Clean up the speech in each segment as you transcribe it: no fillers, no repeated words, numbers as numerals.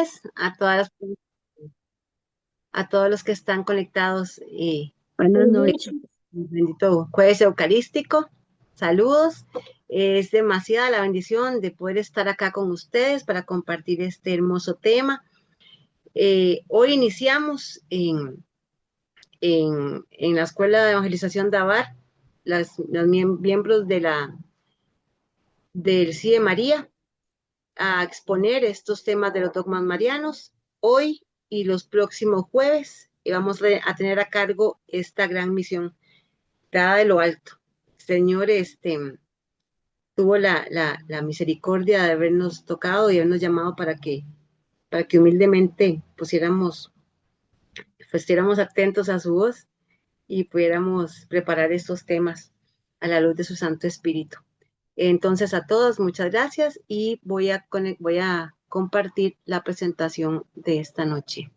noches a todos los que están conectados. Buenas noches. Bendito jueves eucarístico. Saludos. Es demasiada la bendición de poder estar acá con ustedes para compartir este hermoso tema. Hoy iniciamos en la Escuela de Evangelización de Abar, los miembros del CIE María, a exponer estos temas de los dogmas marianos hoy y los próximos jueves. Y vamos a tener a cargo esta gran misión dada de lo alto. Señor, tuvo la misericordia de habernos tocado y habernos llamado para que humildemente estuviéramos atentos a su voz y pudiéramos preparar estos temas a la luz de su Santo Espíritu. Entonces, a todos, muchas gracias y voy a compartir la presentación de esta noche.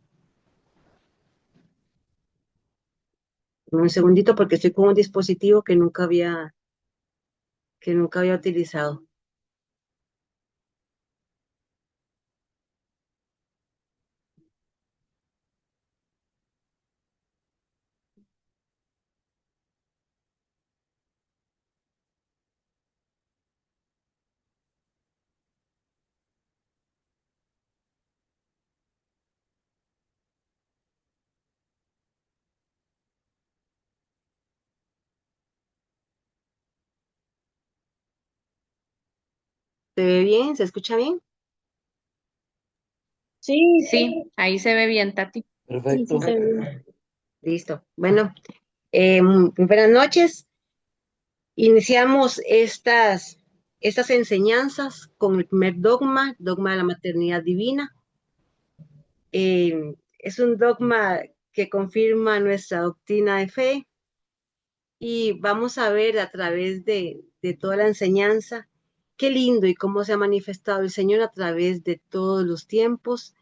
Un segundito porque estoy con un dispositivo que nunca había utilizado. ¿Se ve bien? ¿Se escucha bien? Sí, Sí, ahí se ve bien, Tati. sí se ve. Listo. Bueno, muy buenas noches. Iniciamos estas enseñanzas con el primer dogma de la maternidad divina. Es un dogma que confirma nuestra doctrina de fe y vamos a ver a través de toda la enseñanza qué lindo y cómo se ha manifestado el Señor a través de todos los tiempos,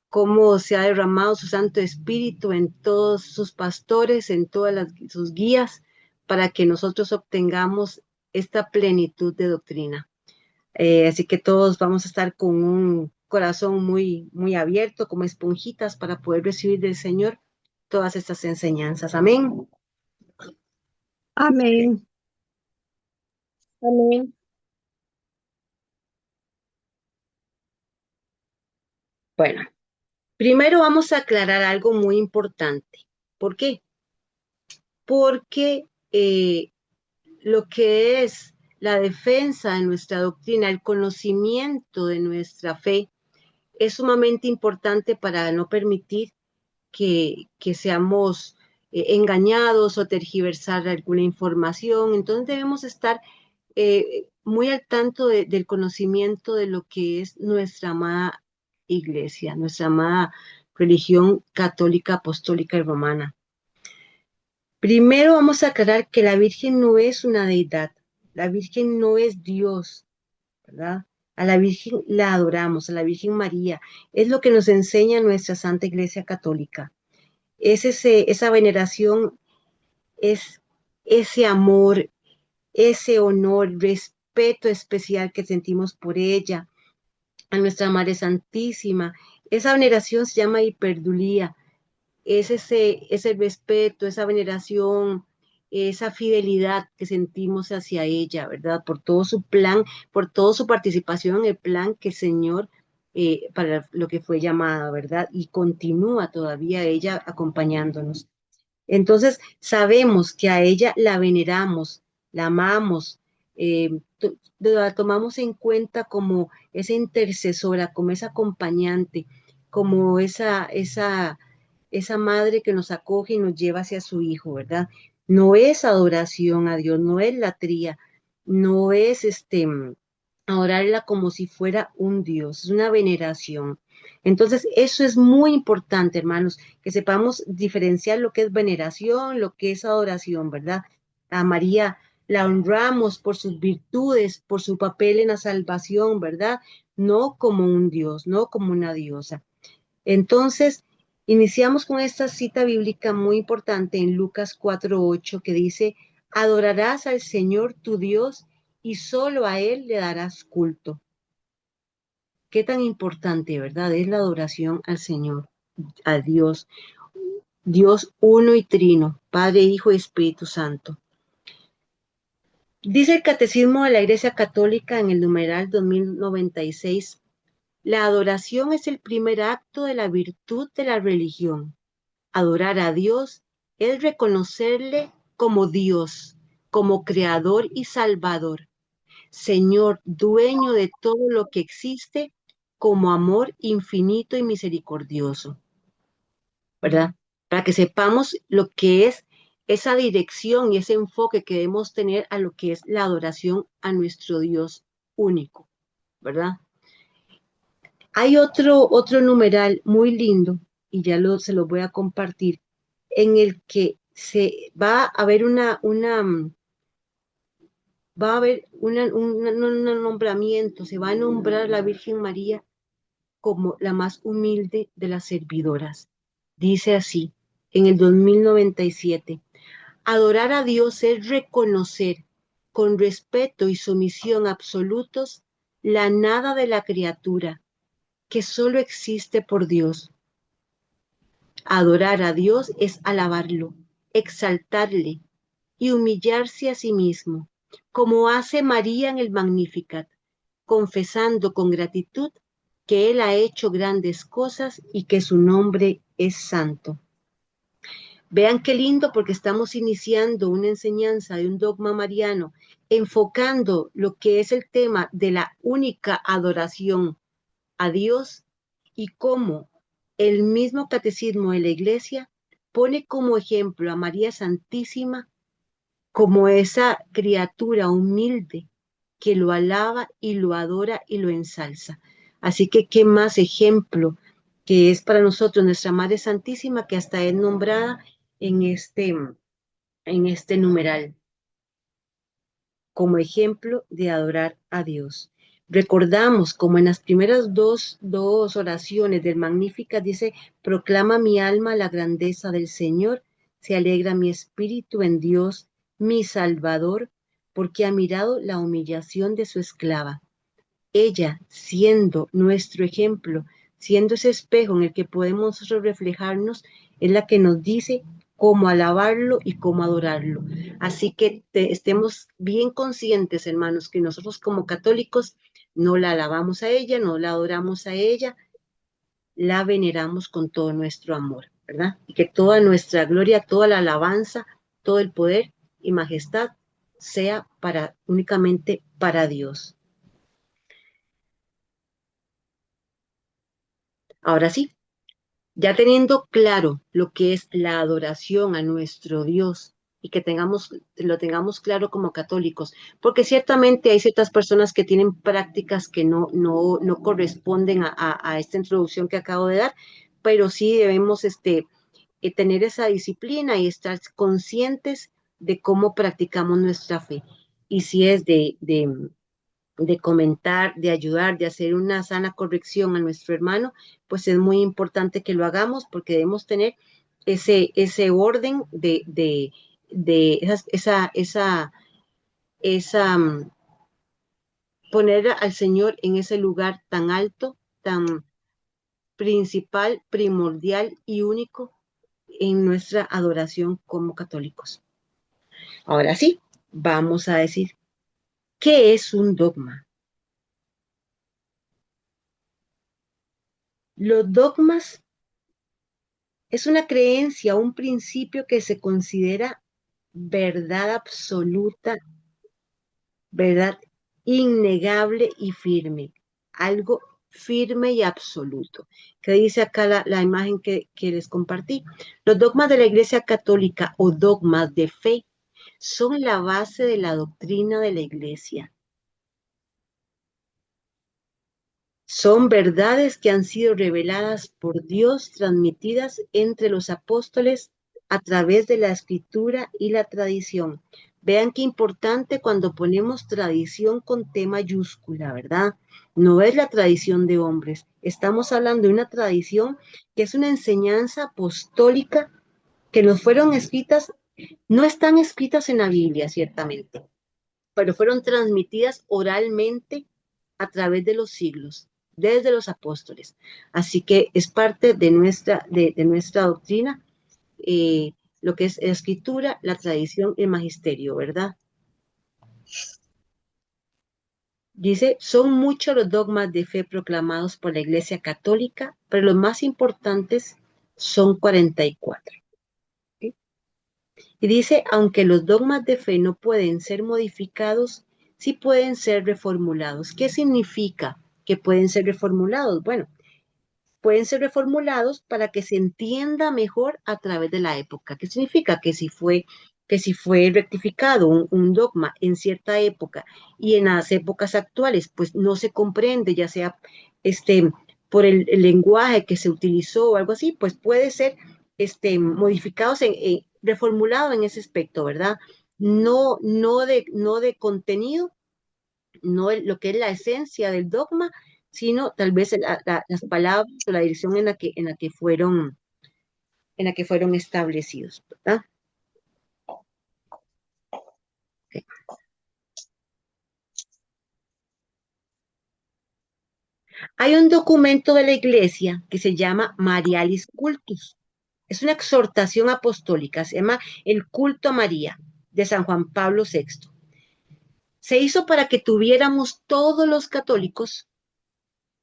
cómo se ha derramado su Santo Espíritu en todos sus pastores, en todas sus guías, para que nosotros obtengamos esta plenitud de doctrina. Así que todos vamos a estar con un corazón muy abierto, como esponjitas, para poder recibir del Señor todas estas enseñanzas. Amén. Amén. Amén. Bueno, primero vamos a aclarar algo muy importante. ¿Por qué? Porque lo que es la defensa de nuestra doctrina, el conocimiento de nuestra fe, es sumamente importante para no permitir que seamos engañados o tergiversar alguna información. Entonces debemos estar muy al tanto del conocimiento de lo que es nuestra amada iglesia, nuestra amada religión católica, apostólica y romana. Primero vamos a aclarar que la Virgen no es una deidad, la Virgen no es Dios, ¿verdad? A la Virgen la adoramos, a la Virgen María. Es lo que nos enseña nuestra Santa Iglesia Católica. Es esa veneración, es ese amor, ese honor, respeto especial que sentimos por ella, a nuestra Madre Santísima. Esa veneración se llama hiperdulía, es ese respeto, esa veneración, esa fidelidad que sentimos hacia ella, ¿verdad? Por todo su plan, por toda su participación en el plan que el Señor, para lo que fue llamada, ¿verdad? Y continúa todavía ella acompañándonos. Entonces, sabemos que a ella la veneramos, la amamos, la tomamos en cuenta como esa intercesora, como esa acompañante, como esa madre que nos acoge y nos lleva hacia su hijo, ¿verdad? No es adoración a Dios, no es latría, no es adorarla como si fuera un Dios, es una veneración. Entonces, eso es muy importante, hermanos, que sepamos diferenciar lo que es veneración, lo que es adoración, ¿verdad? A María la honramos por sus virtudes, por su papel en la salvación, ¿verdad? No como un Dios, no como una diosa. Entonces, iniciamos con esta cita bíblica muy importante en Lucas 4:8 que dice, adorarás al Señor tu Dios y solo a Él le darás culto. qué tan importante, ¿verdad? Es la adoración al Señor, a Dios, Dios uno y trino, Padre, Hijo y Espíritu Santo. Dice el Catecismo de la Iglesia Católica en el numeral 2096, la adoración es el primer acto de la virtud de la religión. Adorar a Dios es reconocerle como Dios, como Creador y Salvador, Señor, dueño de todo lo que existe, como amor infinito y misericordioso, ¿verdad? Para que sepamos lo que es esa dirección y ese enfoque que debemos tener a lo que es la adoración a nuestro Dios único, ¿verdad? Hay otro numeral muy lindo, y ya se lo voy a compartir, en el que se va a haber va a haber un nombramiento, se va a nombrar a la Virgen María como la más humilde de las servidoras. Dice así, en el 2097, adorar a Dios es reconocer con respeto y sumisión absolutos la nada de la criatura, que solo existe por Dios. Adorar a Dios es alabarlo, exaltarle y humillarse a sí mismo, como hace María en el Magnificat, confesando con gratitud que Él ha hecho grandes cosas y que su nombre es santo. Vean qué lindo porque estamos iniciando una enseñanza de un dogma mariano, enfocando lo que es el tema de la única adoración a Dios y cómo el mismo catecismo de la Iglesia pone como ejemplo a María Santísima como esa criatura humilde que lo alaba y lo adora y lo ensalza. Así que qué más ejemplo que es para nosotros nuestra Madre Santísima, que hasta es nombrada en este numeral como ejemplo de adorar a Dios. Recordamos como en las primeras dos oraciones del Magníficat dice, proclama mi alma la grandeza del Señor, se alegra mi espíritu en Dios, mi Salvador, porque ha mirado la humillación de su esclava. Ella, siendo nuestro ejemplo, siendo ese espejo en el que podemos nosotros reflejarnos, es la que nos dice cómo alabarlo y cómo adorarlo. Así que estemos bien conscientes, hermanos, que nosotros como católicos no la alabamos a ella, no la adoramos a ella, la veneramos con todo nuestro amor, ¿verdad? Y que toda nuestra gloria, toda la alabanza, todo el poder y majestad sea únicamente para Dios. Ahora sí, ya teniendo claro lo que es la adoración a nuestro Dios y que lo tengamos claro como católicos, porque ciertamente hay ciertas personas que tienen prácticas que no corresponden a esta introducción que acabo de dar, pero sí debemos tener esa disciplina y estar conscientes de cómo practicamos nuestra fe. Y si es de comentar, de ayudar, de hacer una sana corrección a nuestro hermano, pues es muy importante que lo hagamos porque debemos tener ese orden de esa poner al Señor en ese lugar tan alto, tan principal, primordial y único en nuestra adoración como católicos. Ahora sí, vamos a decir, ¿qué es un dogma? Los dogmas es una creencia, un principio que se considera verdad absoluta, verdad innegable y firme, algo firme y absoluto. ¿Qué dice acá la imagen que les compartí? Los dogmas de la Iglesia Católica o dogmas de fe son la base de la doctrina de la Iglesia. Son verdades que han sido reveladas por Dios, transmitidas entre los apóstoles a través de la escritura y la tradición. Vean qué importante cuando ponemos tradición con T mayúscula, ¿verdad? No es la tradición de hombres. Estamos hablando de una tradición que es una enseñanza apostólica que nos fueron escritas, no están escritas en la Biblia, ciertamente, pero fueron transmitidas oralmente a través de los siglos. desde los apóstoles. Así que es parte de nuestra doctrina, eh, lo que es la escritura, la tradición y el magisterio, ¿verdad? Dice, son muchos los dogmas de fe proclamados por la Iglesia Católica, pero los más importantes son 44. ¿Sí? Y dice, aunque los dogmas de fe no pueden ser modificados, sí pueden ser reformulados. ¿Qué significa que pueden ser reformulados? Bueno, pueden ser reformulados para que se entienda mejor a través de la época. ¿Qué significa? Que si fue rectificado un dogma en cierta época y en las épocas actuales, pues no se comprende, ya sea por el lenguaje que se utilizó o algo así, pues puede ser modificado, reformulado en ese aspecto, ¿verdad? No de contenido, no lo que es la esencia del dogma, sino tal vez las palabras o la dirección en la que fueron establecidos, ¿verdad? Okay. Hay un documento de la iglesia que se llama Marialis Cultus. Es una exhortación apostólica, se llama El culto a María, de San Juan Pablo VI. Se hizo para que tuviéramos todos los católicos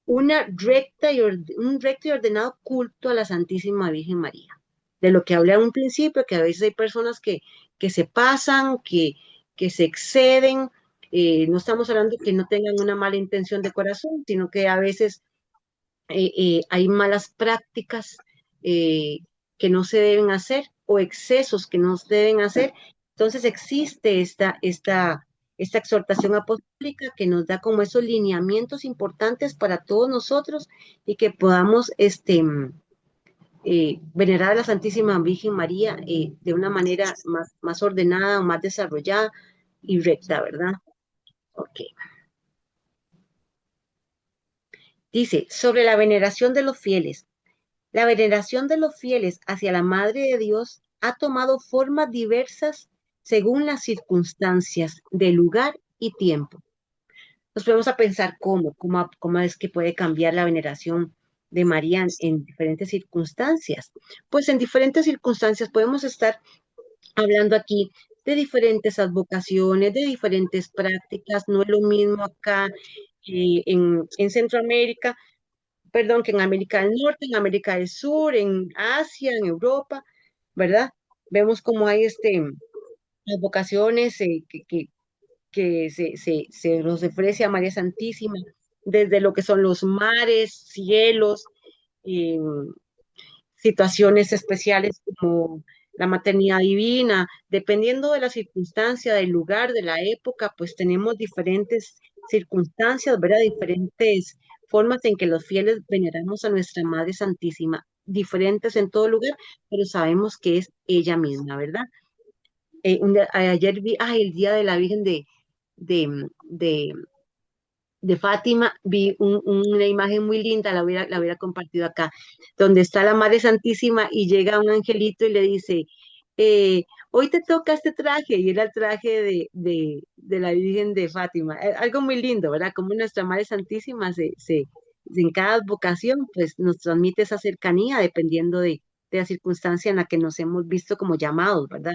un recto y ordenado culto a la Santísima Virgen María. De lo que hablé en un principio, que a veces hay personas que se pasan, que se exceden. No estamos hablando que no tengan una mala intención de corazón, sino que a veces hay malas prácticas eh, que no se deben hacer o excesos que no se deben hacer. Entonces existe esta exhortación apostólica que nos da como esos lineamientos importantes para todos nosotros y que podamos venerar a la Santísima Virgen María de una manera más ordenada o más desarrollada y recta, ¿verdad? Ok. Dice, sobre la veneración de los fieles. La veneración de los fieles hacia la Madre de Dios ha tomado formas diversas según las circunstancias de lugar y tiempo. Nos podemos a pensar cómo es que puede cambiar la veneración de María en diferentes circunstancias. Pues en diferentes circunstancias podemos estar hablando aquí de diferentes advocaciones, de diferentes prácticas. No es lo mismo acá en Centroamérica, perdón, que en América del Norte, en América del Sur, en Asia, en Europa, ¿verdad? Vemos cómo hay advocaciones que se nos ofrece a María Santísima, desde lo que son los mares, cielos, eh, situaciones especiales como la maternidad divina, dependiendo de la circunstancia, del lugar, de la época, pues tenemos diferentes circunstancias, ¿verdad? Diferentes formas en que los fieles veneramos a nuestra Madre Santísima, diferentes en todo lugar, pero sabemos que es ella misma, ¿verdad? Ayer vi, el Día de la Virgen de, de, de Fátima, vi una imagen muy linda, la hubiera compartido acá, donde está la Madre Santísima y llega un angelito y le dice, hoy te toca este traje, y era el traje de la Virgen de Fátima. Algo muy lindo, ¿verdad? Como nuestra Madre Santísima en cada vocación, pues nos transmite esa cercanía dependiendo de la circunstancia en la que nos hemos visto como llamados, ¿verdad?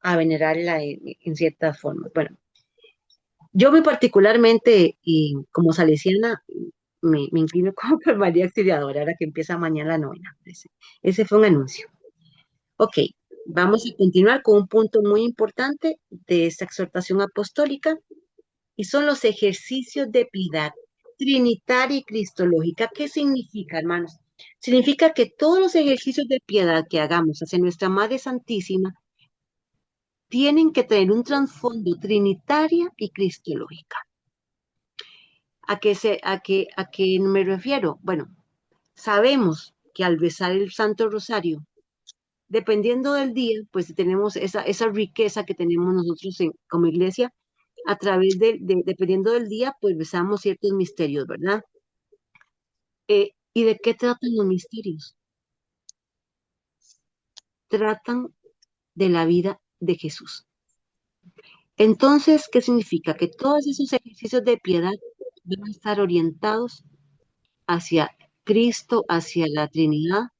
A venerarla en ciertas formas. Bueno, yo muy particularmente, y como salesiana, me inclino como por María Auxiliadora, ahora que empieza mañana la novena. Ese fue un anuncio. Ok, vamos a continuar con un punto muy importante de esta exhortación apostólica, y son los ejercicios de piedad trinitaria y cristológica. ¿Qué significa, hermanos? Significa que todos los ejercicios de piedad que hagamos hacia nuestra Madre Santísima tienen que tener un trasfondo trinitaria y cristológica. ¿A qué me refiero? Bueno, sabemos que al rezar el Santo Rosario, dependiendo del día, pues tenemos esa riqueza que tenemos nosotros como iglesia, a través dependiendo del día, pues rezamos ciertos misterios, ¿verdad? ¿Y de qué tratan los misterios? Tratan de la vida de Jesús. Entonces, ¿qué significa? Que todos esos ejercicios de piedad van a estar orientados hacia Cristo, hacia la Trinidad,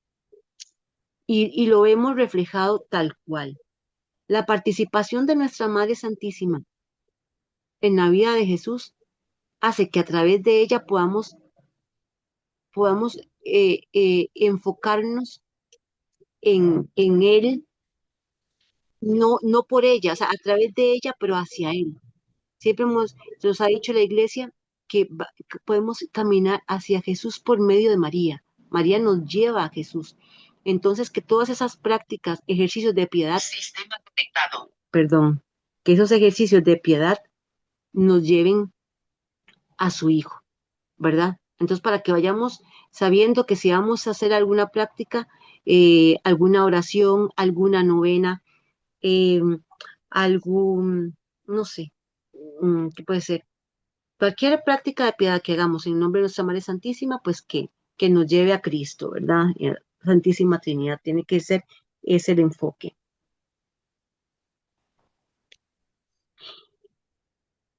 y lo vemos reflejado tal cual. La participación de nuestra Madre Santísima en la vida de Jesús hace que a través de ella podamos enfocarnos en Él, no por ella, o sea, a través de ella, pero hacia Él. Siempre nos ha dicho la iglesia que podemos caminar hacia Jesús por medio de María. María nos lleva a Jesús. Entonces, que todas esas prácticas, ejercicios de piedad, sistema conectado, perdón, que esos ejercicios de piedad nos lleven a su Hijo, ¿verdad? Entonces, para que vayamos sabiendo que si vamos a hacer alguna práctica, alguna oración, alguna novena, eh, algún, no sé, ¿qué puede ser? Cualquier práctica de piedad que hagamos en nombre de nuestra Madre Santísima, pues que nos lleve a Cristo, ¿verdad? Y a la Santísima Trinidad tiene que ser ese el enfoque.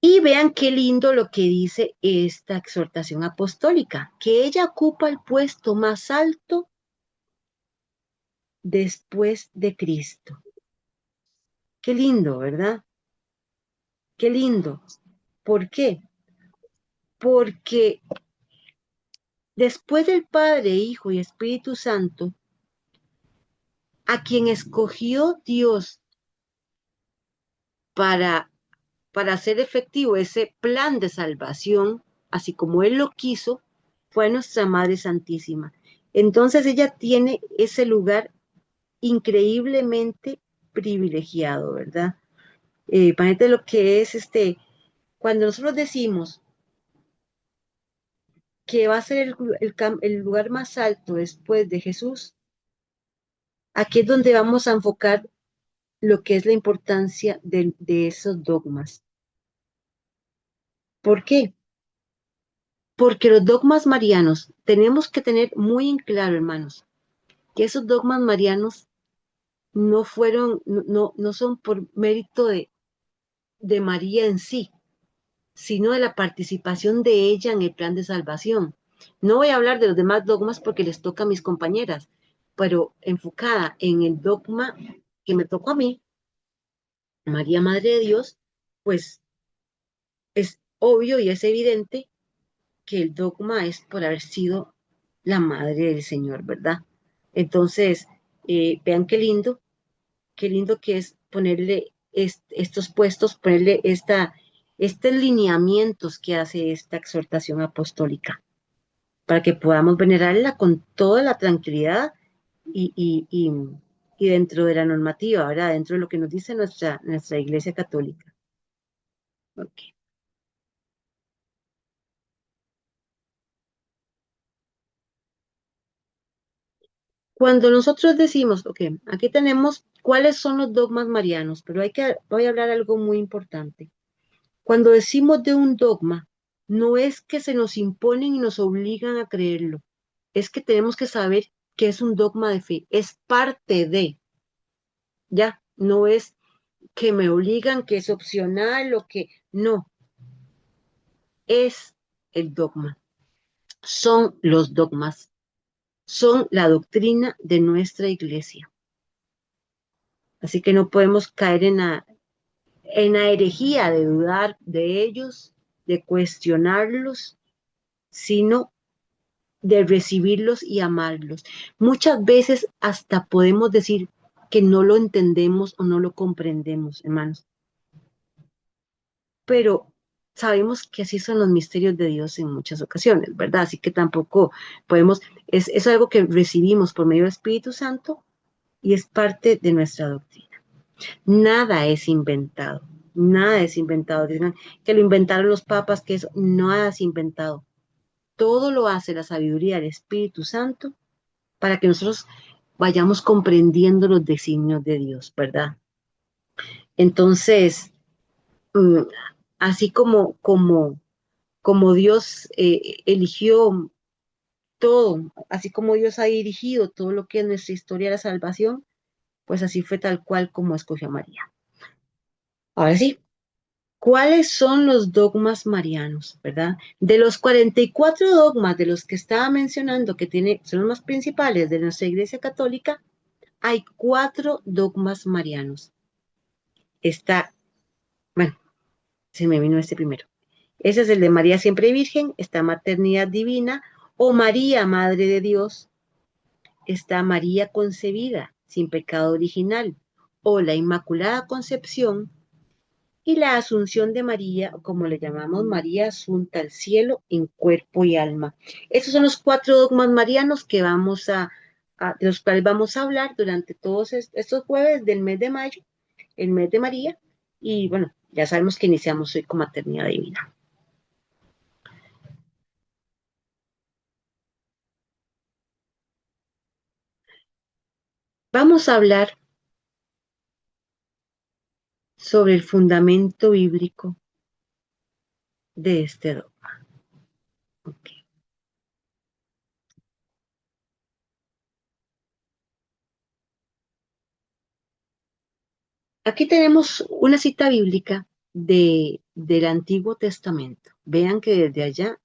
Y vean qué lindo lo que dice esta exhortación apostólica, que ella ocupa el puesto más alto después de Cristo. Qué lindo, ¿verdad? Qué lindo. ¿Por qué? Porque después del Padre, Hijo y Espíritu Santo, a quien escogió Dios para, para hacer efectivo ese plan de salvación, así como Él lo quiso, fue nuestra Madre Santísima. Entonces ella tiene ese lugar increíblemente privilegiado, ¿verdad? Imagínate lo que es cuando nosotros decimos que va a ser el lugar más alto después de Jesús, aquí es donde vamos a enfocar lo que es la importancia de esos dogmas. ¿Por qué? Porque los dogmas marianos tenemos que tener muy en claro, hermanos, que esos dogmas marianos no fueron, no son por mérito de María en sí, sino de la participación de ella en el plan de salvación. No voy a hablar de los demás dogmas porque les toca a mis compañeras, pero enfocada en el dogma que me tocó a mí, María, Madre de Dios, pues es obvio y es evidente que el dogma es por haber sido la madre del Señor, ¿verdad? Entonces, vean qué lindo que es ponerle estos puestos, ponerle estos lineamientos que hace esta exhortación apostólica, para que podamos venerarla con toda la tranquilidad y, y, y, y dentro de la normativa, ¿verdad? Dentro de lo que nos dice nuestra Iglesia Católica. Okay. Cuando nosotros decimos, ok, aquí tenemos cuáles son los dogmas marianos, pero voy a hablar algo muy importante. Cuando decimos de un dogma, no es que se nos imponen y nos obligan a creerlo, es que tenemos que saber que es un dogma de fe, es parte de, ya, no es que me obligan, que es opcional o que no, es el dogma, son los dogmas, son la doctrina de nuestra iglesia. Así que no podemos caer en la herejía de dudar de ellos, de cuestionarlos, sino de recibirlos y amarlos. Muchas veces hasta podemos decir que no lo entendemos o no lo comprendemos, hermanos, pero sabemos que así son los misterios de Dios en muchas ocasiones, ¿verdad? Así que tampoco podemos, es algo que recibimos por medio del Espíritu Santo y es parte de nuestra doctrina. Nada es inventado, nada es inventado. Dicen que lo inventaron los papas, que eso, nada es inventado. Todo lo hace la sabiduría del Espíritu Santo para que nosotros vayamos comprendiendo los designios de Dios, ¿verdad? Entonces, así como Dios eligió todo, así como Dios ha dirigido todo lo que es nuestra historia de la salvación, pues así fue tal cual como escogió a María. Ahora sí, ¿Cuáles son los dogmas marianos, verdad? De los 44 dogmas de los que estaba mencionando, son los más principales de nuestra Iglesia Católica, hay 4 dogmas marianos. Está, bueno, se me vino este primero. Ese es el de María siempre virgen, está maternidad divina, o María, Madre de Dios, está María concebida, sin pecado original, o la Inmaculada Concepción, y la Asunción de María, o como le llamamos María Asunta al cielo en cuerpo y alma. Esos son los 4 dogmas marianos que de los cuales vamos a hablar durante todos estos jueves del mes de mayo, el mes de María, y bueno, ya sabemos que iniciamos hoy con maternidad divina. Vamos a hablar sobre el fundamento bíblico de este dogma. Okay. Aquí tenemos una cita bíblica del Antiguo Testamento. Vean que desde allá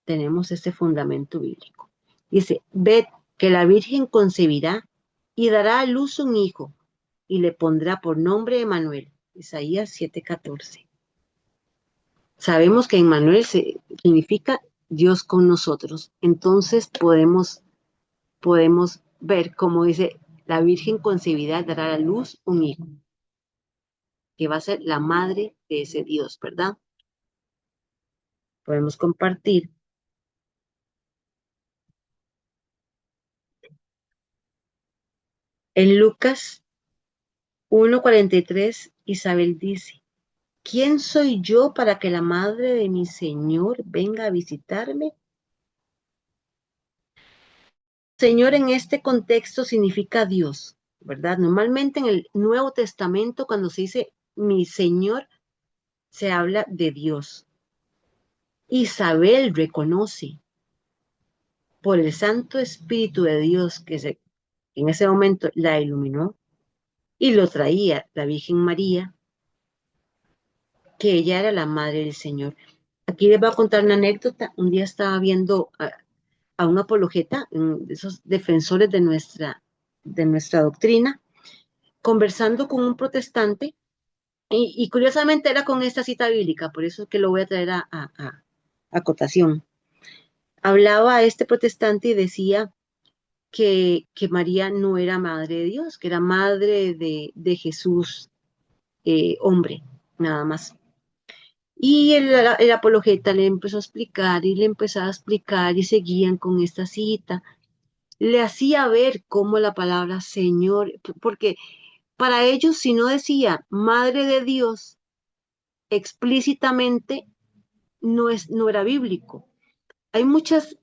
tenemos este fundamento bíblico. Dice, ved que la Virgen concebirá y dará a luz un hijo y le pondrá por nombre Emmanuel. Isaías 7:14. Sabemos que Emmanuel significa Dios con nosotros. Entonces podemos ver cómo dice, la Virgen concebirá y dará a luz un hijo, que va a ser la madre de ese Dios, ¿verdad? Podemos compartir. En Lucas 1:43, Isabel dice, ¿quién soy yo para que la madre de mi Señor venga a visitarme? Señor en este contexto significa Dios, ¿verdad? Normalmente en el Nuevo Testamento, cuando se dice mi Señor, se habla de Dios. Isabel reconoce por el Santo Espíritu de Dios en ese momento la iluminó y lo traía la Virgen María, que ella era la madre del Señor. Aquí les voy a contar una anécdota. Un día estaba viendo a un apologeta, de esos defensores de nuestra doctrina, conversando con un protestante, y curiosamente era con esta cita bíblica, por eso es que lo voy a traer a cotación. Hablaba a este protestante y decía que María no era madre de Dios, que era madre de Jesús, hombre, nada más. Y el apologeta le empezó a explicar y le empezaba a explicar y seguían con esta cita. Le hacía ver cómo la palabra Señor, porque para ellos si no decía Madre de Dios explícitamente, no era bíblico. Hay muchas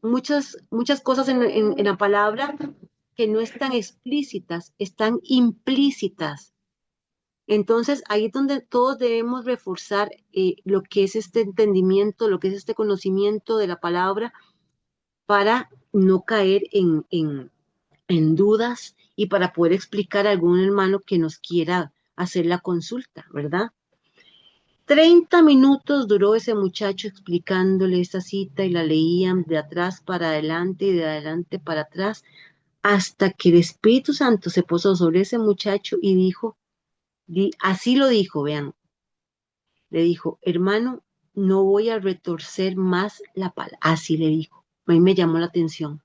cosas en la palabra que no están explícitas, están implícitas. Entonces, ahí es donde todos debemos reforzar lo que es este entendimiento, lo que es este conocimiento de la palabra para no caer en dudas y para poder explicar a algún hermano que nos quiera hacer la consulta, ¿verdad? 30 minutos duró ese muchacho explicándole esta cita y la leían de atrás para adelante y de adelante para atrás hasta que el Espíritu Santo se posó sobre ese muchacho y dijo, así lo dijo, vean, le dijo, hermano, no voy a retorcer más la palabra, así le dijo, a mí me llamó la atención,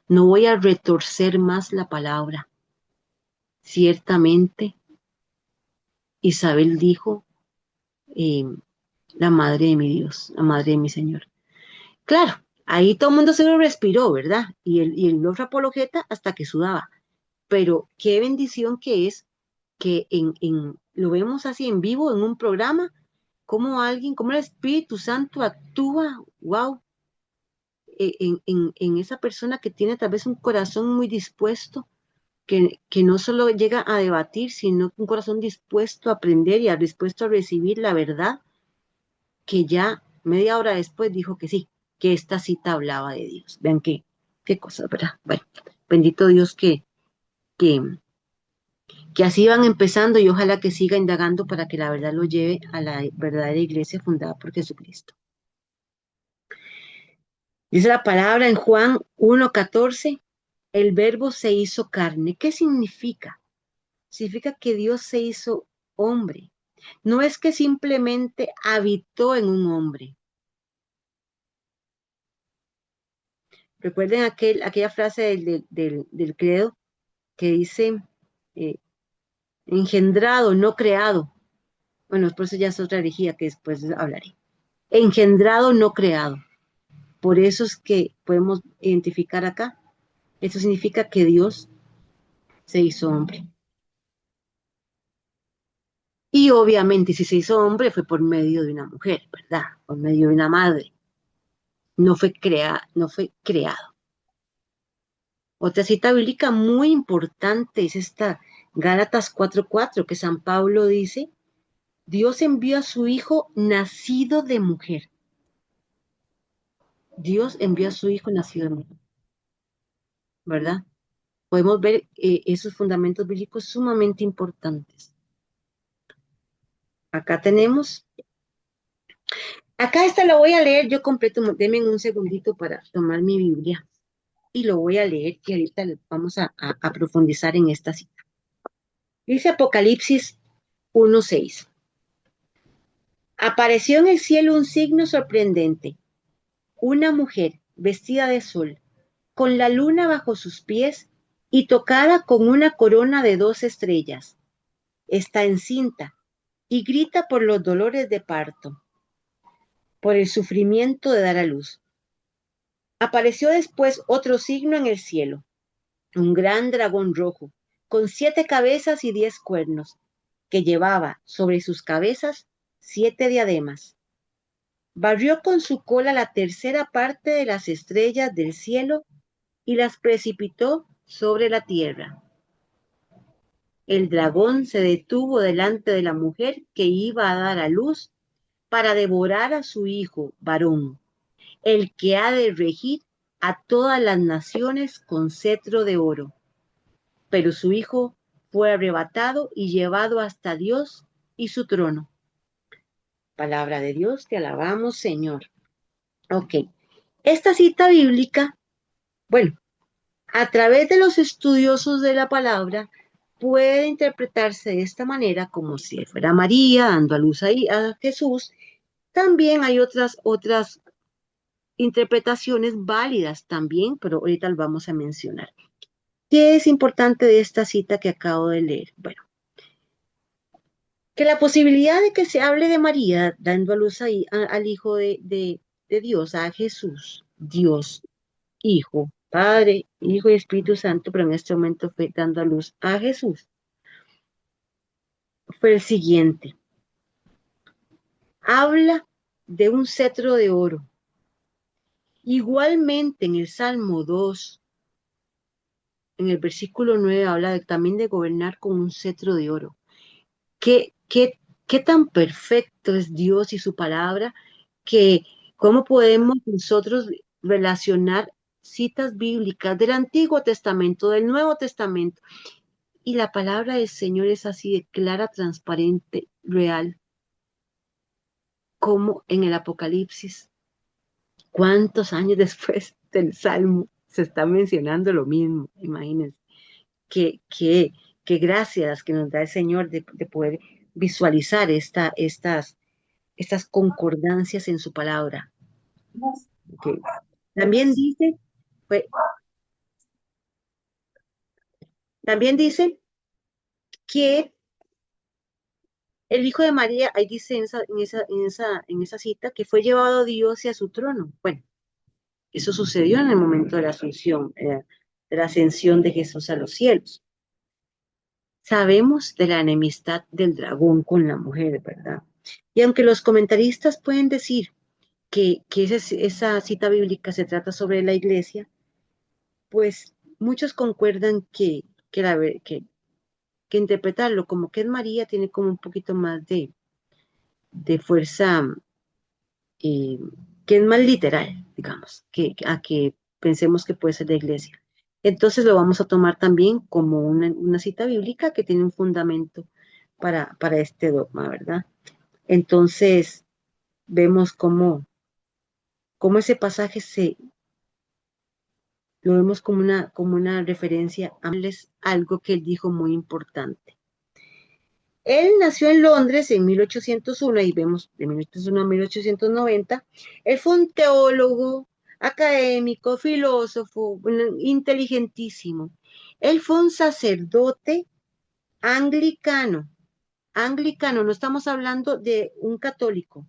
no voy a retorcer más la palabra. Ciertamente, Isabel dijo, eh, la madre de mi Dios, la madre de mi Señor. Claro, ahí todo el mundo se lo respiró, ¿verdad? Y el otro apologeta hasta que sudaba. Pero qué bendición que es que lo vemos así en vivo, en un programa, como el Espíritu Santo actúa, wow, en esa persona que tiene tal vez un corazón muy dispuesto, que no solo llega a debatir, sino un corazón dispuesto a aprender y dispuesto a recibir la verdad, que ya media hora después dijo que sí, que esta cita hablaba de Dios. Vean qué cosa, ¿verdad? Bueno, bendito Dios que, que así van empezando y ojalá que siga indagando para que la verdad lo lleve a la verdadera iglesia fundada por Jesucristo. Dice la palabra en Juan 1:14, el verbo se hizo carne. ¿Qué significa? Significa que Dios se hizo hombre. No es que simplemente habitó en un hombre. Recuerden aquella frase del credo que dice eh, engendrado, no creado. Bueno, por eso ya es otra herejía que después hablaré. Engendrado, no creado. Por eso es que podemos identificar acá. Eso significa que Dios se hizo hombre. Y obviamente, si se hizo hombre, fue por medio de una mujer, ¿verdad? Por medio de una madre. No fue creado. Otra cita bíblica muy importante es esta, Gálatas 4:4, que San Pablo dice, Dios envió a su Hijo nacido de mujer. Dios envió a su Hijo nacido de mujer, ¿verdad? Podemos ver esos fundamentos bíblicos sumamente importantes. Acá tenemos, acá esta lo voy a leer yo completo, denme un segundito para tomar mi Biblia y lo voy a leer y ahorita vamos a profundizar en esta cita. Dice Apocalipsis 1:6. Apareció en el cielo un signo sorprendente, una mujer vestida de sol, con la luna bajo sus pies y tocada con una corona de 2 estrellas. Está encinta y grita por los dolores de parto, por el sufrimiento de dar a luz. Apareció después otro signo en el cielo, un gran dragón rojo, con 7 cabezas y 10 cuernos, que llevaba sobre sus cabezas 7 diademas. Barrió con su cola la tercera parte de las estrellas del cielo y las precipitó sobre la tierra. El dragón se detuvo delante de la mujer que iba a dar a luz para devorar a su hijo varón, el que ha de regir a todas las naciones con cetro de oro. Pero su hijo fue arrebatado y llevado hasta Dios y su trono. Palabra de Dios, te alabamos, Señor. Ok, esta cita bíblica, bueno, a través de los estudiosos de la palabra, puede interpretarse de esta manera como si fuera María dando a luz a Jesús. También hay otras interpretaciones válidas también, pero ahorita las vamos a mencionar. ¿Qué es importante de esta cita que acabo de leer? Bueno, que la posibilidad de que se hable de María dando a luz al Hijo de Dios, a Jesús, Dios, Hijo, Padre, Hijo y Espíritu Santo, pero en este momento fue dando a luz a Jesús, fue el siguiente. Habla de un cetro de oro. Igualmente en el Salmo 2, en el versículo 9, habla también de gobernar con un cetro de oro. ¿Qué tan perfecto es Dios y su palabra que cómo podemos nosotros relacionar citas bíblicas del Antiguo Testamento, del Nuevo Testamento? Y la palabra del Señor es así de clara, transparente, real, como en el Apocalipsis. ¿Cuántos años después del Salmo se está mencionando lo mismo? Imagínense. Qué gracias que nos da el Señor de poder visualizar estas concordancias en su palabra. Okay. También dice, pues, también dice que el Hijo de María, ahí dice en esa cita, que fue llevado a Dios y a su trono. Bueno, eso sucedió en el momento de la asunción, de la ascensión de Jesús a los cielos. Sabemos de la enemistad del dragón con la mujer, ¿verdad? Y aunque los comentaristas pueden decir que esa cita bíblica se trata sobre la iglesia, pues muchos concuerdan que interpretarlo como que es María tiene como un poquito más de fuerza, eh, que es más literal, digamos, a que pensemos que puede ser la iglesia. Entonces lo vamos a tomar también como una cita bíblica que tiene un fundamento para este dogma, ¿verdad? Entonces vemos cómo ese pasaje lo vemos como una referencia a algo que él dijo muy importante. Él nació en Londres en 1801, y vemos de 1801 a 1890. Él fue un teólogo, académico, filósofo, inteligentísimo. Él fue un sacerdote anglicano, anglicano, no estamos hablando de un católico.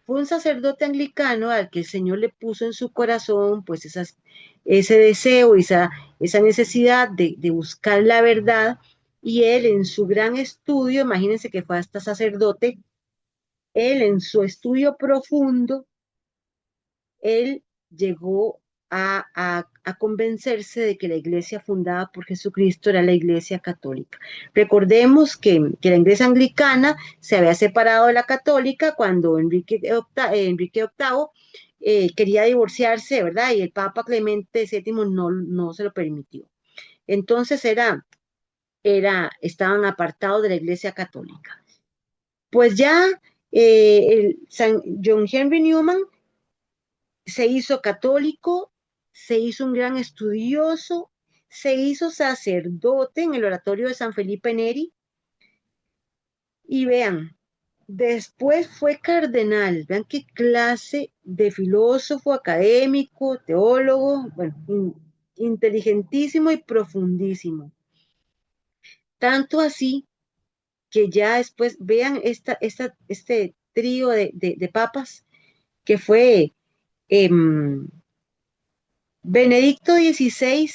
Fue un sacerdote anglicano al que el Señor le puso en su corazón, pues ese deseo, esa necesidad de buscar la verdad, y él en su gran estudio, imagínense que fue hasta sacerdote, él en su estudio profundo, él llegó a convencerse de que la iglesia fundada por Jesucristo era la iglesia católica. Recordemos que la iglesia anglicana se había separado de la católica cuando Enrique VIII quería divorciarse, ¿verdad? Y el Papa Clemente VII no se lo permitió. Entonces estaban apartados de la iglesia católica. Pues ya San John Henry Newman se hizo católico, se hizo un gran estudioso, se hizo sacerdote en el oratorio de San Felipe Neri, y vean, después fue cardenal. Vean qué clase de filósofo, académico, teólogo, bueno, inteligentísimo y profundísimo. Tanto así que ya después, vean este trío de papas que fue Benedicto XVI,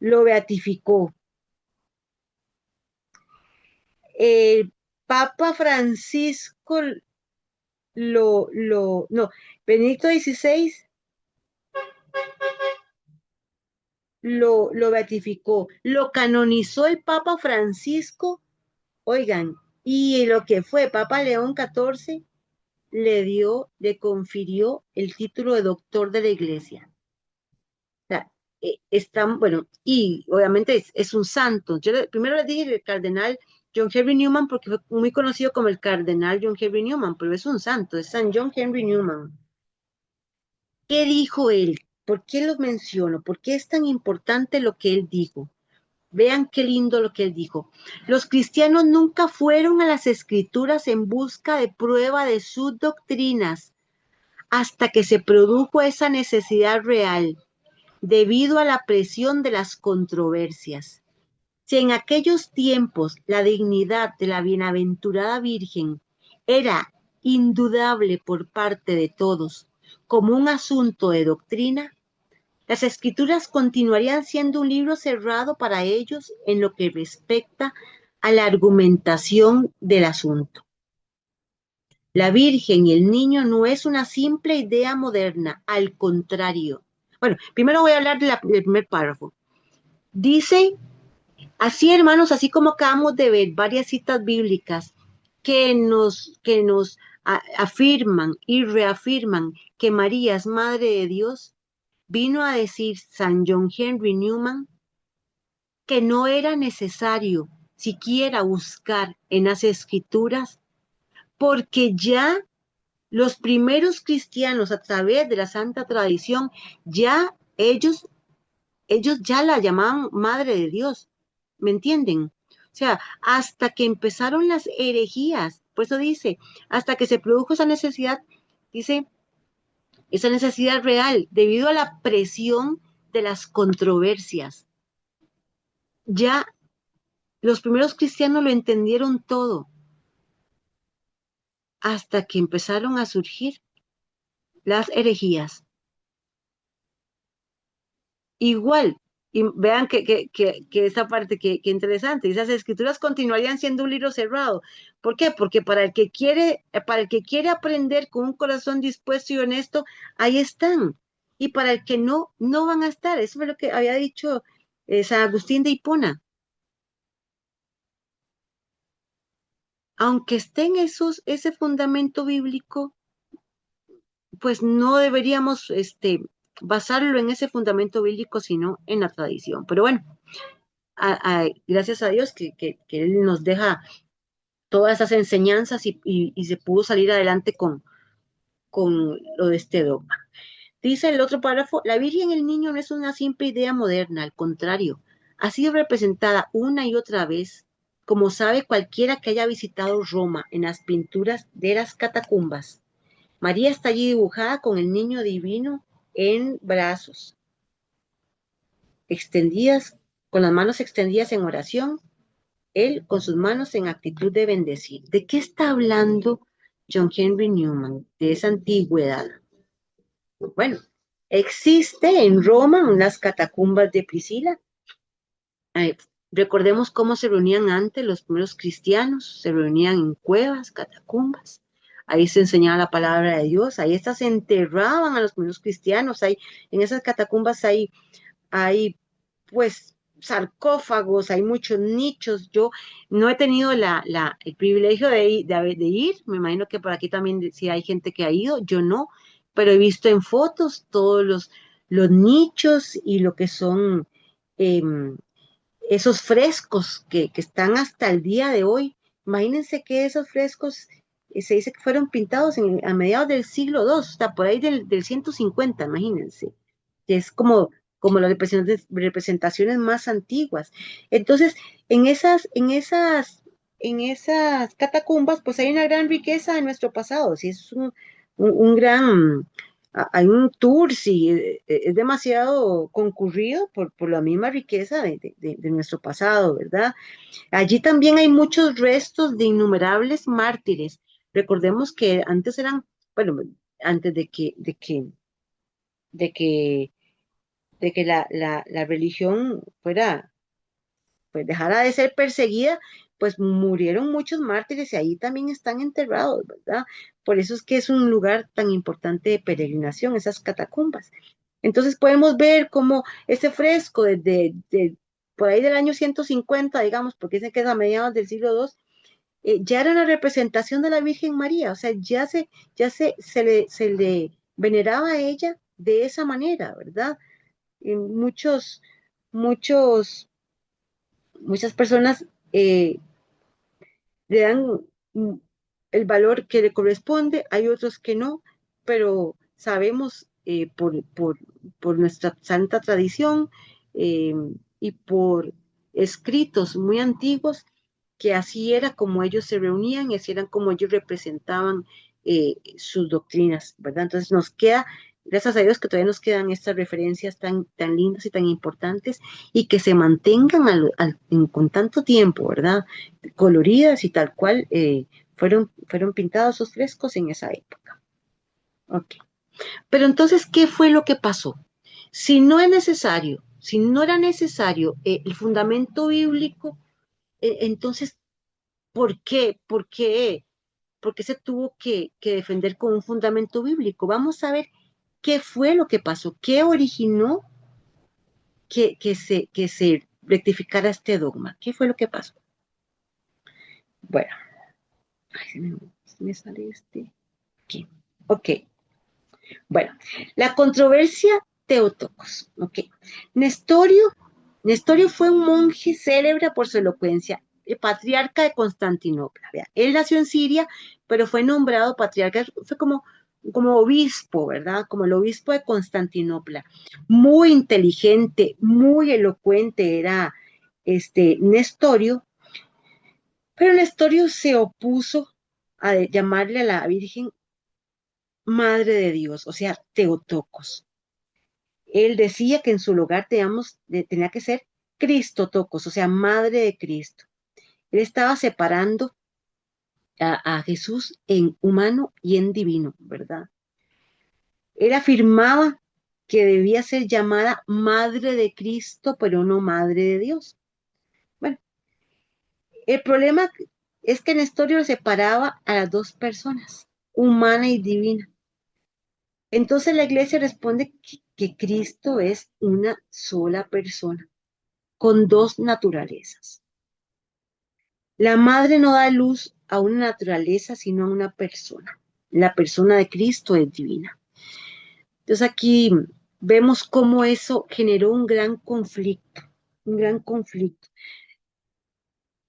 lo beatificó. El Papa Francisco no, Benedicto XVI lo beatificó, lo canonizó el Papa Francisco, oigan, y lo que fue Papa León XIV le confirió el título de doctor de la Iglesia. O sea, bueno, y obviamente es un santo. Primero les dije el cardenal John Henry Newman porque fue muy conocido como el cardenal John Henry Newman, pero es un santo, es San John Henry Newman. ¿Qué dijo él? ¿Por qué lo menciono? ¿Por qué es tan importante lo que él dijo? Vean qué lindo lo que él dijo. Los cristianos nunca fueron a las escrituras en busca de prueba de sus doctrinas hasta que se produjo esa necesidad real debido a la presión de las controversias. Si en aquellos tiempos la dignidad de la bienaventurada Virgen era indudable por parte de todos como un asunto de doctrina, las Escrituras continuarían siendo un libro cerrado para ellos en lo que respecta a la argumentación del asunto. La Virgen y el niño no es una simple idea moderna, al contrario. Bueno, primero voy a hablar del primer párrafo. Dice, así hermanos, así como acabamos de ver varias citas bíblicas que nos afirman y reafirman que María es Madre de Dios, vino a decir San John Henry Newman que no era necesario siquiera buscar en las escrituras, porque ya los primeros cristianos a través de la santa tradición, ya ellos ya la llamaban Madre de Dios, ¿me entienden? O sea, hasta que empezaron las herejías, por eso dice, hasta que se produjo esa necesidad, dice, esa necesidad real, debido a la presión de las controversias. Ya los primeros cristianos lo entendieron todo, hasta que empezaron a surgir las herejías. Igual, y vean que esa parte que interesante, esas escrituras continuarían siendo un libro cerrado. ¿Por qué? Porque para el que quiere aprender con un corazón dispuesto y honesto, ahí están. Y para el que no, no van a estar. Eso es lo que había dicho San Agustín de Hipona. Aunque estén ese fundamento bíblico, pues no deberíamos basarlo en ese fundamento bíblico, sino en la tradición. Pero bueno, gracias a Dios que Él nos deja todas esas enseñanzas y se pudo salir adelante con lo de este dogma. Dice el otro párrafo, la Virgen y el Niño no es una simple idea moderna, al contrario, ha sido representada una y otra vez, como sabe cualquiera que haya visitado Roma en las pinturas de las catacumbas. María está allí dibujada con el niño divino en brazos, extendidas, con las manos extendidas en oración, él con sus manos en actitud de bendecir. ¿De qué está hablando John Henry Newman? De esa antigüedad. Bueno, existe en Roma unas catacumbas de Priscila. Eh, Recordemos cómo se reunían antes los primeros cristianos, se reunían en cuevas, catacumbas. Ahí se enseñaba la palabra de Dios, ahí estas se enterraban a los primeros cristianos, en esas catacumbas hay pues sarcófagos, hay muchos nichos. Yo no he tenido el privilegio de ir, me imagino que por aquí también sí hay gente que ha ido, yo no, pero he visto en fotos todos los nichos y lo que son esos frescos que están hasta el día de hoy. Imagínense que esos frescos se dice que fueron pintados a mediados del siglo II, hasta por ahí del 150, imagínense, que es como las representaciones más antiguas. Entonces, en esas catacumbas, pues hay una gran riqueza de nuestro pasado, sí, es un gran, hay un tour, sí, es demasiado concurrido por la misma riqueza de nuestro pasado, ¿verdad? Allí también hay muchos restos de innumerables mártires. Recordemos que antes eran, bueno, antes de que la religión pues dejara de ser perseguida, pues murieron muchos mártires y ahí también están enterrados, ¿verdad? Por eso es que es un lugar tan importante de peregrinación, esas catacumbas. Entonces podemos ver cómo ese fresco por ahí del año 150, digamos, porque dicen que es a mediados del siglo II, ya era una representación de la Virgen María, o sea, se le veneraba a ella de esa manera, ¿verdad? Y muchos, muchas personas le dan mm, el valor que le corresponde, hay otros que no, pero sabemos por nuestra santa tradición eh, y por escritos muy antiguos que así era como ellos se reunían y así eran como ellos representaban sus doctrinas, ¿verdad? Entonces nos queda, gracias a Dios que todavía nos quedan estas referencias tan lindas y tan importantes y que se mantengan con tanto tiempo, ¿verdad? Coloridas y tal cual fueron pintados esos frescos en esa época. Ok. Pero entonces, ¿qué fue lo que pasó? Si no era necesario el fundamento bíblico, entonces, ¿por qué? ¿Por qué se tuvo que defender con un fundamento bíblico? Vamos a ver qué fue lo que pasó, qué originó que se rectificara este dogma. ¿Qué fue lo que pasó? Bueno, ay, se me sale este. Aquí. Ok. Bueno, la controversia Teotocos. Ok. Nestorio, Nestorio fue un monje célebre por su elocuencia, el patriarca de Constantinopla. Vea, él nació en Siria, pero fue nombrado patriarca, fue como obispo, ¿verdad? Como el obispo de Constantinopla. Muy inteligente, muy elocuente era Nestorio, pero Nestorio se opuso a llamarle a la Virgen Madre de Dios, o sea, Teotocos. Él decía que en su lugar tenía que ser Cristotocos, o sea, Madre de Cristo. Él estaba separando a Jesús en humano y en divino, ¿verdad? Él afirmaba que debía ser llamada Madre de Cristo, pero no Madre de Dios. Bueno, el problema es que Nestorio separaba a las dos personas, humana y divina. Entonces la iglesia responde que Cristo es una sola persona, con dos naturalezas. La madre no da luz a una naturaleza, sino a una persona. La persona de Cristo es divina. Entonces aquí vemos cómo eso generó un gran conflicto, un gran conflicto.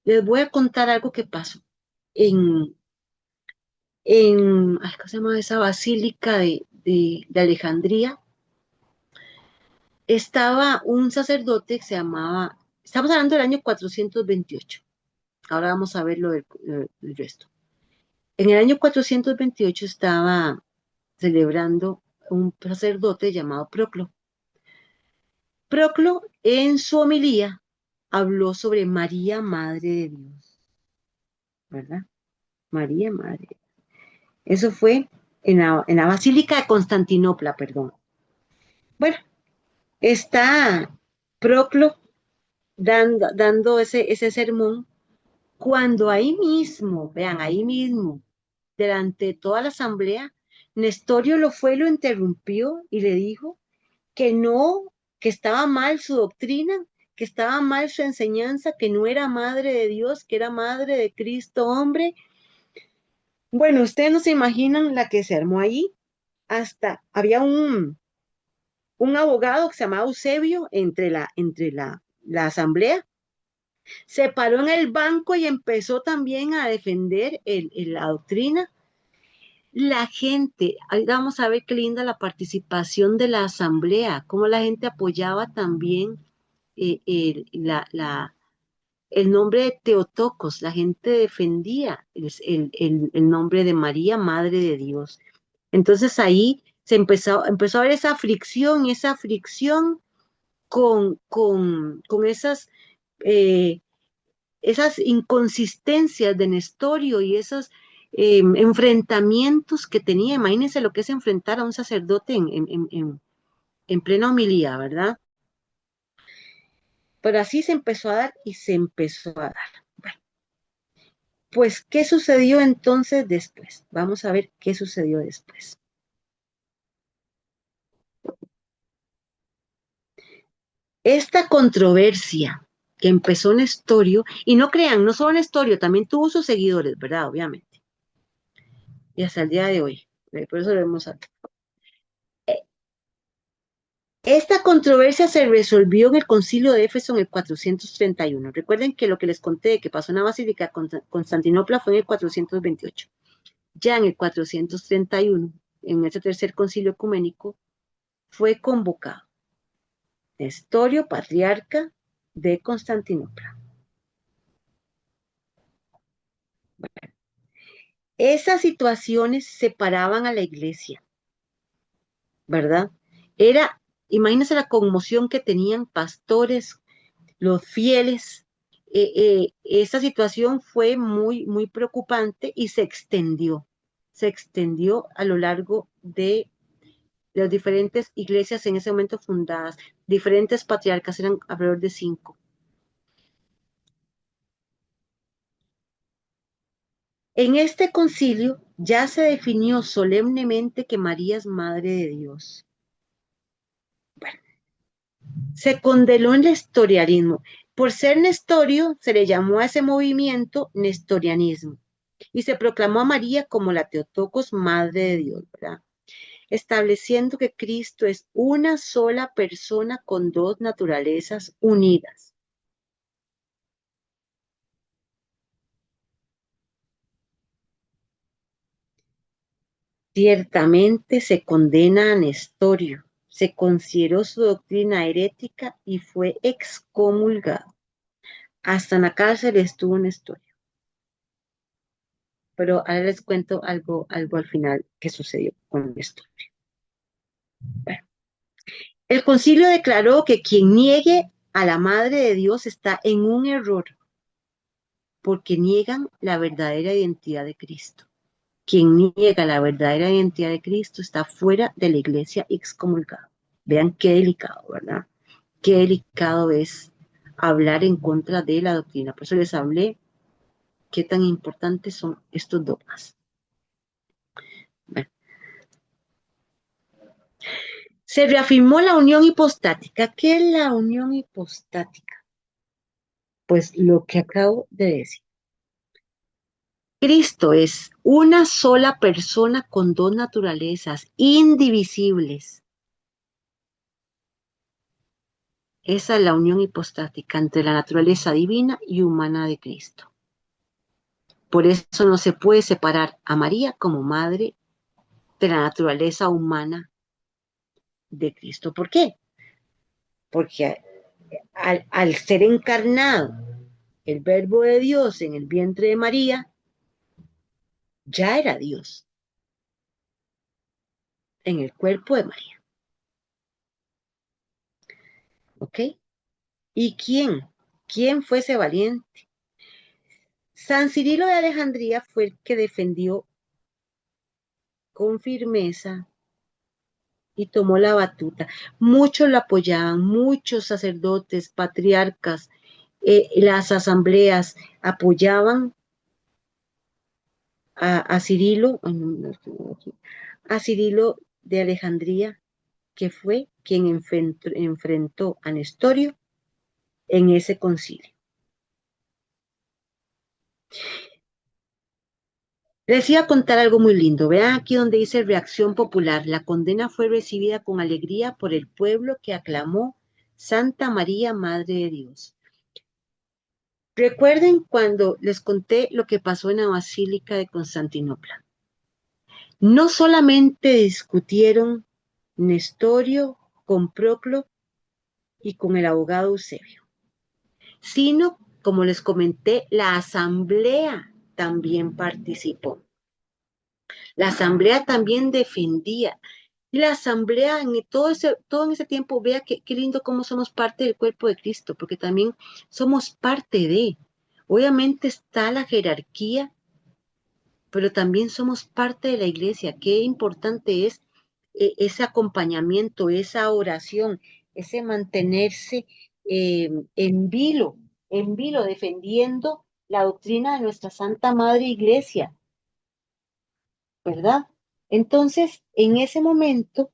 Les voy a contar algo que pasó en, ay, ¿cómo se llama esa basílica de Alejandría? Estaba un sacerdote que se llamaba, estamos hablando del año 428. Ahora vamos a ver del resto. En el año 428 estaba celebrando un sacerdote llamado Proclo. Proclo en su homilía habló sobre María, Madre de Dios, ¿verdad? María, Madre. Eso fue en la Basílica de Constantinopla, perdón. Bueno, está Proclo dando ese sermón cuando ahí mismo, vean, ahí mismo, delante de toda la asamblea, Nestorio lo fue, lo interrumpió y le dijo que no, que estaba mal su doctrina, que estaba mal su enseñanza, que no era madre de Dios, que era madre de Cristo hombre. Bueno, ustedes no se imaginan la que se armó ahí. Hasta había un abogado que se llamaba Eusebio entre la asamblea. Se paró en el banco y empezó también a defender la doctrina. La gente, ahí vamos a ver qué linda la participación de la asamblea, cómo la gente apoyaba también el nombre de Teotocos, la gente defendía el nombre de María, Madre de Dios. Entonces ahí se empezó a ver esa fricción con eh, esas inconsistencias de Nestorio y esos enfrentamientos que tenía. Imagínense lo que es enfrentar a un sacerdote en plena homilía, ¿verdad? Pero así se empezó a dar y se empezó a dar. Bueno, pues, ¿qué sucedió entonces después? Vamos a ver qué sucedió después. Esta controversia que empezó Nestorio, y no crean, no solo Nestorio, también tuvo sus seguidores, ¿verdad? Obviamente. Y hasta el día de hoy. Por eso lo vemos aquí. Esta controversia se resolvió en el Concilio de Éfeso en el 431. Recuerden que lo que les conté de que pasó en la Basílica de Constantinopla fue en el 428. Ya en el 431, en ese tercer concilio ecuménico, fue convocado Nestorio, patriarca de Constantinopla. Esas situaciones separaban a la iglesia, ¿verdad? Imagínense la conmoción que tenían pastores, los fieles. Esta situación fue muy, muy preocupante y se extendió a lo largo de las diferentes iglesias en ese momento fundadas, diferentes patriarcas, eran alrededor de 5. En este concilio ya se definió solemnemente que María es Madre de Dios. Bueno, se condenó el nestorianismo. Por ser nestorio, se le llamó a ese movimiento nestorianismo y se proclamó a María como la Teotocos, Madre de Dios, ¿verdad? Estableciendo que Cristo es una sola persona con dos naturalezas unidas. Ciertamente se condena a Nestorio, se consideró su doctrina herética y fue excomulgado. Hasta en la cárcel estuvo Nestorio. Pero ahora les cuento algo al final que sucedió con Nestorio. Bueno, el concilio declaró que quien niegue a la Madre de Dios está en un error, porque niegan la verdadera identidad de Cristo. Quien niega la verdadera identidad de Cristo está fuera de la iglesia excomulgado. Vean qué delicado, ¿verdad? Qué delicado es hablar en contra de la doctrina. Por eso les hablé qué tan importantes son estos dogmas. Bueno, se reafirmó la unión hipostática. ¿Qué es la unión hipostática? Pues lo que acabo de decir. Cristo es una sola persona con dos naturalezas indivisibles. Esa es la unión hipostática entre la naturaleza divina y humana de Cristo. Por eso no se puede separar a María como madre de la naturaleza humana de Cristo. ¿Por qué? Porque al ser encarnado el verbo de Dios en el vientre de María, ya era Dios en el cuerpo de María. ¿Ok? ¿Y quién? ¿Quién fue ese valiente? San Cirilo de Alejandría fue el que defendió con firmeza y tomó la batuta. Muchos lo apoyaban, muchos sacerdotes, patriarcas, las asambleas apoyaban a Cirilo, a Cirilo de Alejandría, que fue quien enfrentó a Nestorio en ese concilio. Les iba a contar algo muy lindo. Vean aquí donde dice reacción popular. La condena fue recibida con alegría por el pueblo que aclamó Santa María, Madre de Dios. Recuerden cuando les conté lo que pasó en la Basílica de Constantinopla. No solamente discutieron Nestorio con Proclo y con el abogado Eusebio, sino, como les comenté, la asamblea también participó. La asamblea también defendía. Y la asamblea todo en ese tiempo, vea qué lindo cómo somos parte del cuerpo de Cristo, porque también somos parte de. Obviamente está la jerarquía, pero también somos parte de la iglesia. Qué importante es ese acompañamiento, esa oración, ese mantenerse en vilo, defendiendo la doctrina de nuestra Santa Madre Iglesia, ¿verdad? Entonces, en ese momento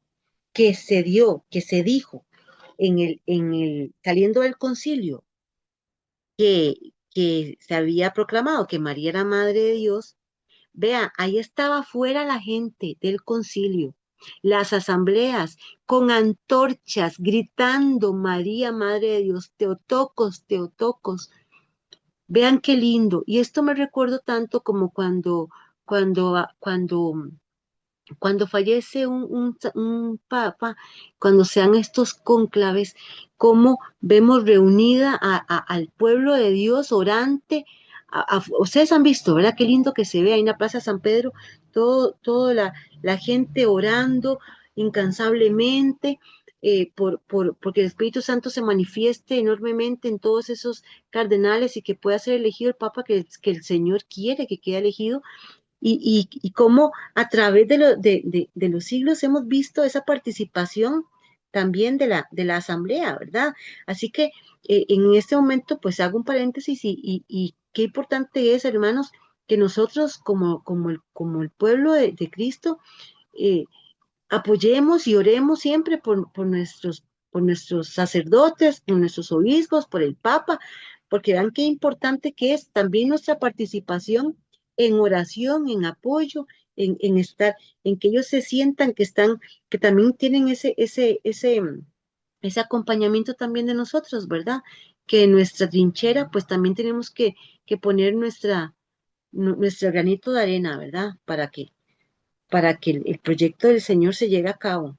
que se dio, que se dijo saliendo del concilio, que se había proclamado que María era Madre de Dios, vea, ahí estaba fuera la gente del concilio, las asambleas con antorchas gritando María, Madre de Dios, Teotocos, Teotocos. Vean qué lindo. Y esto me recuerdo tanto como cuando, cuando, cuando fallece un papa, cuando sean estos cónclaves, cómo vemos reunida al pueblo de Dios orante. Ustedes han visto, ¿verdad? Qué lindo que se ve ahí en la Plaza San Pedro, toda la gente orando incansablemente. Porque el Espíritu Santo se manifieste enormemente en todos esos cardenales y que pueda ser elegido el Papa que el Señor quiere que quede elegido y cómo a través de los siglos hemos visto esa participación también de la asamblea, ¿verdad? Así que en este momento pues hago un paréntesis y qué importante es, hermanos, que nosotros como el pueblo de Cristo eh, apoyemos y oremos siempre por nuestros sacerdotes, por nuestros obispos, por el Papa, porque vean qué importante que es también nuestra participación en oración, en apoyo, en estar, en que ellos se sientan que también tienen ese acompañamiento también de nosotros, ¿verdad? Que en nuestra trinchera, pues también tenemos que poner nuestro granito de arena, ¿verdad? Para que el proyecto del Señor se llegue a cabo.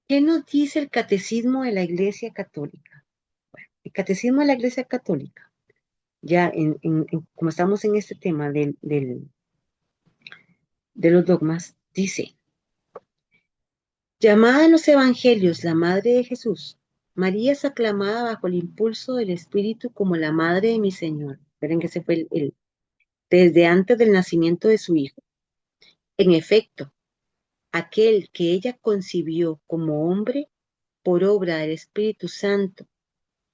¿Qué nos dice el catecismo de la Iglesia Católica? Bueno, el catecismo de la Iglesia Católica, ya como estamos en este tema de los dogmas, dice, llamada en los evangelios la Madre de Jesús, María es aclamada bajo el impulso del Espíritu como la Madre de mi Señor. Esperen que ese fue desde antes del nacimiento de su Hijo. En efecto, aquel que ella concibió como hombre por obra del Espíritu Santo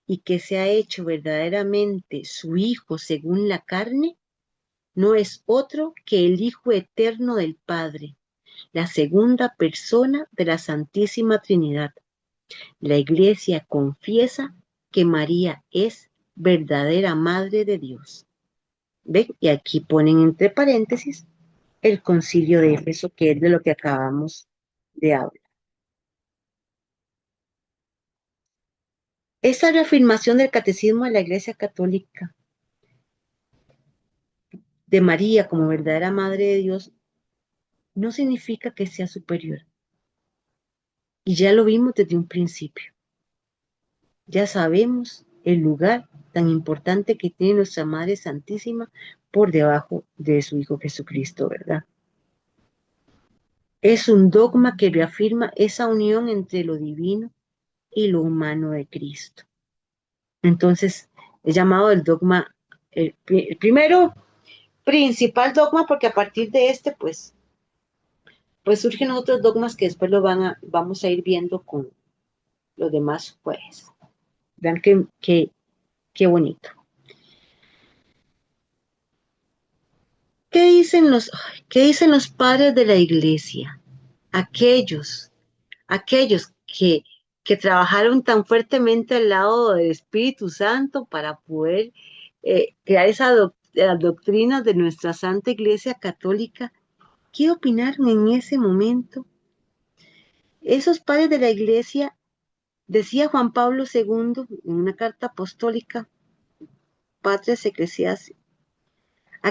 y que se ha hecho verdaderamente su Hijo según la carne, no es otro que el Hijo eterno del Padre, la segunda persona de la Santísima Trinidad. La Iglesia confiesa que María es verdadera Madre de Dios. ¿Ven? Y aquí ponen entre paréntesis el concilio de Éfeso, que es de lo que acabamos de hablar. Esta reafirmación del catecismo de la Iglesia Católica de María como verdadera Madre de Dios no significa que sea superior. Y ya lo vimos desde un principio. Ya sabemos el lugar tan importante que tiene nuestra Madre Santísima por debajo de su Hijo Jesucristo, ¿verdad? Es un dogma que reafirma esa unión entre lo divino y lo humano de Cristo. Entonces, es llamado el dogma, el primero principal dogma, porque a partir de este, pues surgen otros dogmas que después vamos a ir viendo con los demás jueves. Vean qué bonito. ¿Qué dicen los padres de la iglesia? Aquellos, aquellos que trabajaron tan fuertemente al lado del Espíritu Santo para poder crear las doctrinas de nuestra Santa Iglesia Católica. ¿Qué opinaron en ese momento? Esos padres de la iglesia, decía Juan Pablo II en una carta apostólica, Patres Ecclesiae,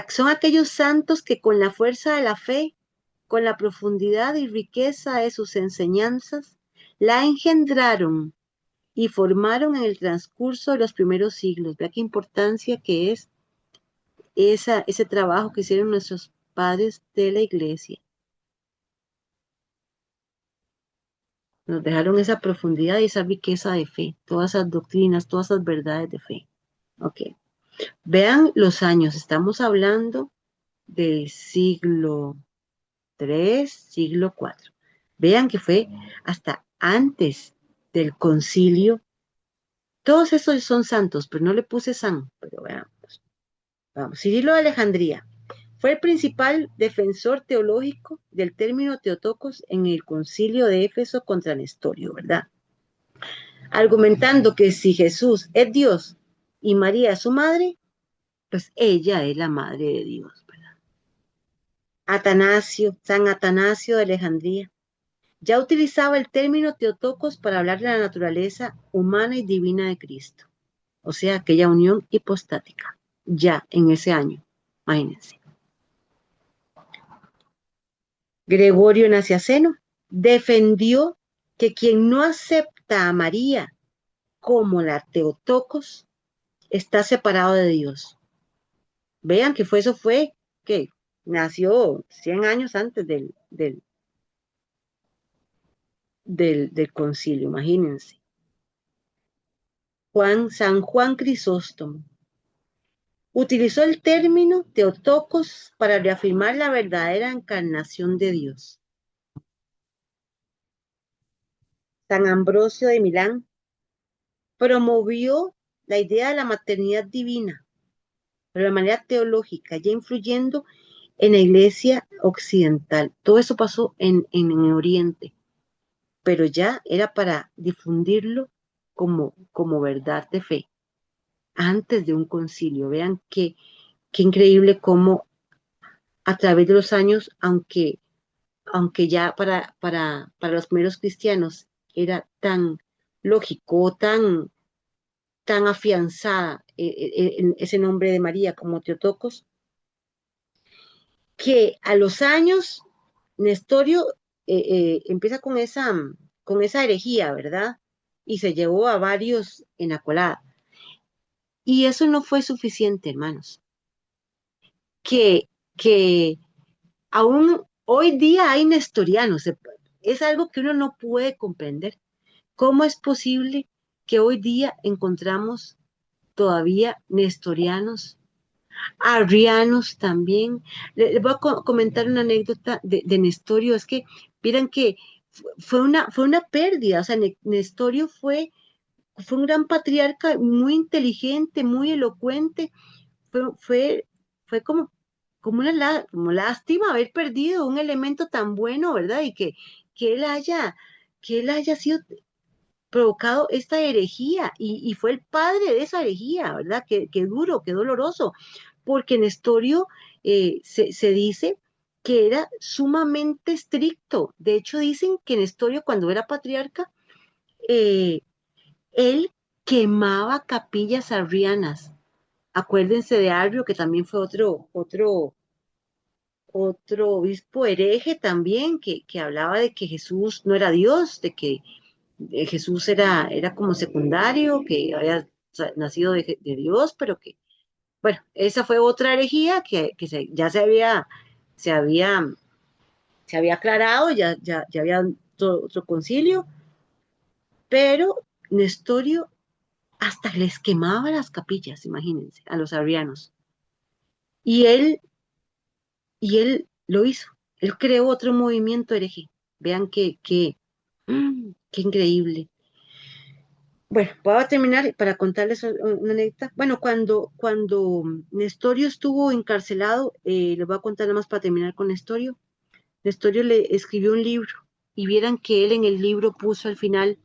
son aquellos santos que con la fuerza de la fe, con la profundidad y riqueza de sus enseñanzas, la engendraron y formaron en el transcurso de los primeros siglos. Vea qué importancia que es ese trabajo que hicieron nuestros padres de la iglesia. Nos dejaron esa profundidad y esa riqueza de fe, todas esas doctrinas, todas esas verdades de fe. Ok. Vean los años, estamos hablando del siglo III, siglo IV. Vean que fue hasta antes del concilio. Todos esos son santos, pero no le puse san, pero veamos. Vamos, Cirilo de Alejandría fue el principal defensor teológico del término Teotocos en el concilio de Éfeso contra Nestorio, ¿verdad? Argumentando que si Jesús es Dios y María es su madre, pues ella es la madre de Dios, ¿verdad? San Atanasio de Alejandría, ya utilizaba el término Teotocos para hablar de la naturaleza humana y divina de Cristo, o sea, aquella unión hipostática, ya en ese año, imagínense. Gregorio Nacianceno defendió que quien no acepta a María como la Teotocos está separado de Dios. Vean que eso fue que nació 100 años antes del concilio, imagínense. San Juan Crisóstomo utilizó el término Teotocos para reafirmar la verdadera encarnación de Dios. San Ambrosio de Milán promovió la idea de la maternidad divina, pero de manera teológica, ya influyendo en la iglesia occidental. Todo eso pasó en Oriente, pero ya era para difundirlo como verdad de fe, antes de un concilio. Vean qué increíble cómo a través de los años, aunque ya para los primeros cristianos era tan lógico, tan afianzada en ese nombre de María como Teotocos, que a los años Nestorio empieza con esa herejía, ¿verdad? Y se llevó a varios en la colada. Y eso no fue suficiente, hermanos. Que aún hoy día hay nestorianos. Es algo que uno no puede comprender. ¿Cómo es posible que hoy día encontramos todavía nestorianos, arrianos también? Les voy a comentar una anécdota de Nestorio. Es que miren que fue una pérdida. O sea, Nestorio fue un gran patriarca, muy inteligente, muy elocuente. Fue como lástima haber perdido un elemento tan bueno, ¿verdad? Y que él haya sido provocado esta herejía y fue el padre de esa herejía, ¿verdad? Qué duro, qué doloroso, porque Nestorio se dice que era sumamente estricto. De hecho, dicen que Nestorio, cuando era patriarca, eh, él quemaba capillas arrianas. Acuérdense de Arrio, que también fue otro obispo hereje también, que hablaba de que Jesús no era Dios, de que Jesús era como secundario, que había nacido de Dios, pero que, bueno, esa fue otra herejía que ya se había, se había aclarado, ya había otro concilio, pero Nestorio hasta les quemaba las capillas, imagínense, a los arrianos. Y él lo hizo. Él creó otro movimiento hereje. Vean qué increíble. Bueno, voy a terminar para contarles una anécdota. Bueno, cuando Nestorio estuvo encarcelado, les voy a contar nada más para terminar con Nestorio. Nestorio le escribió un libro y vieran que él en el libro puso al final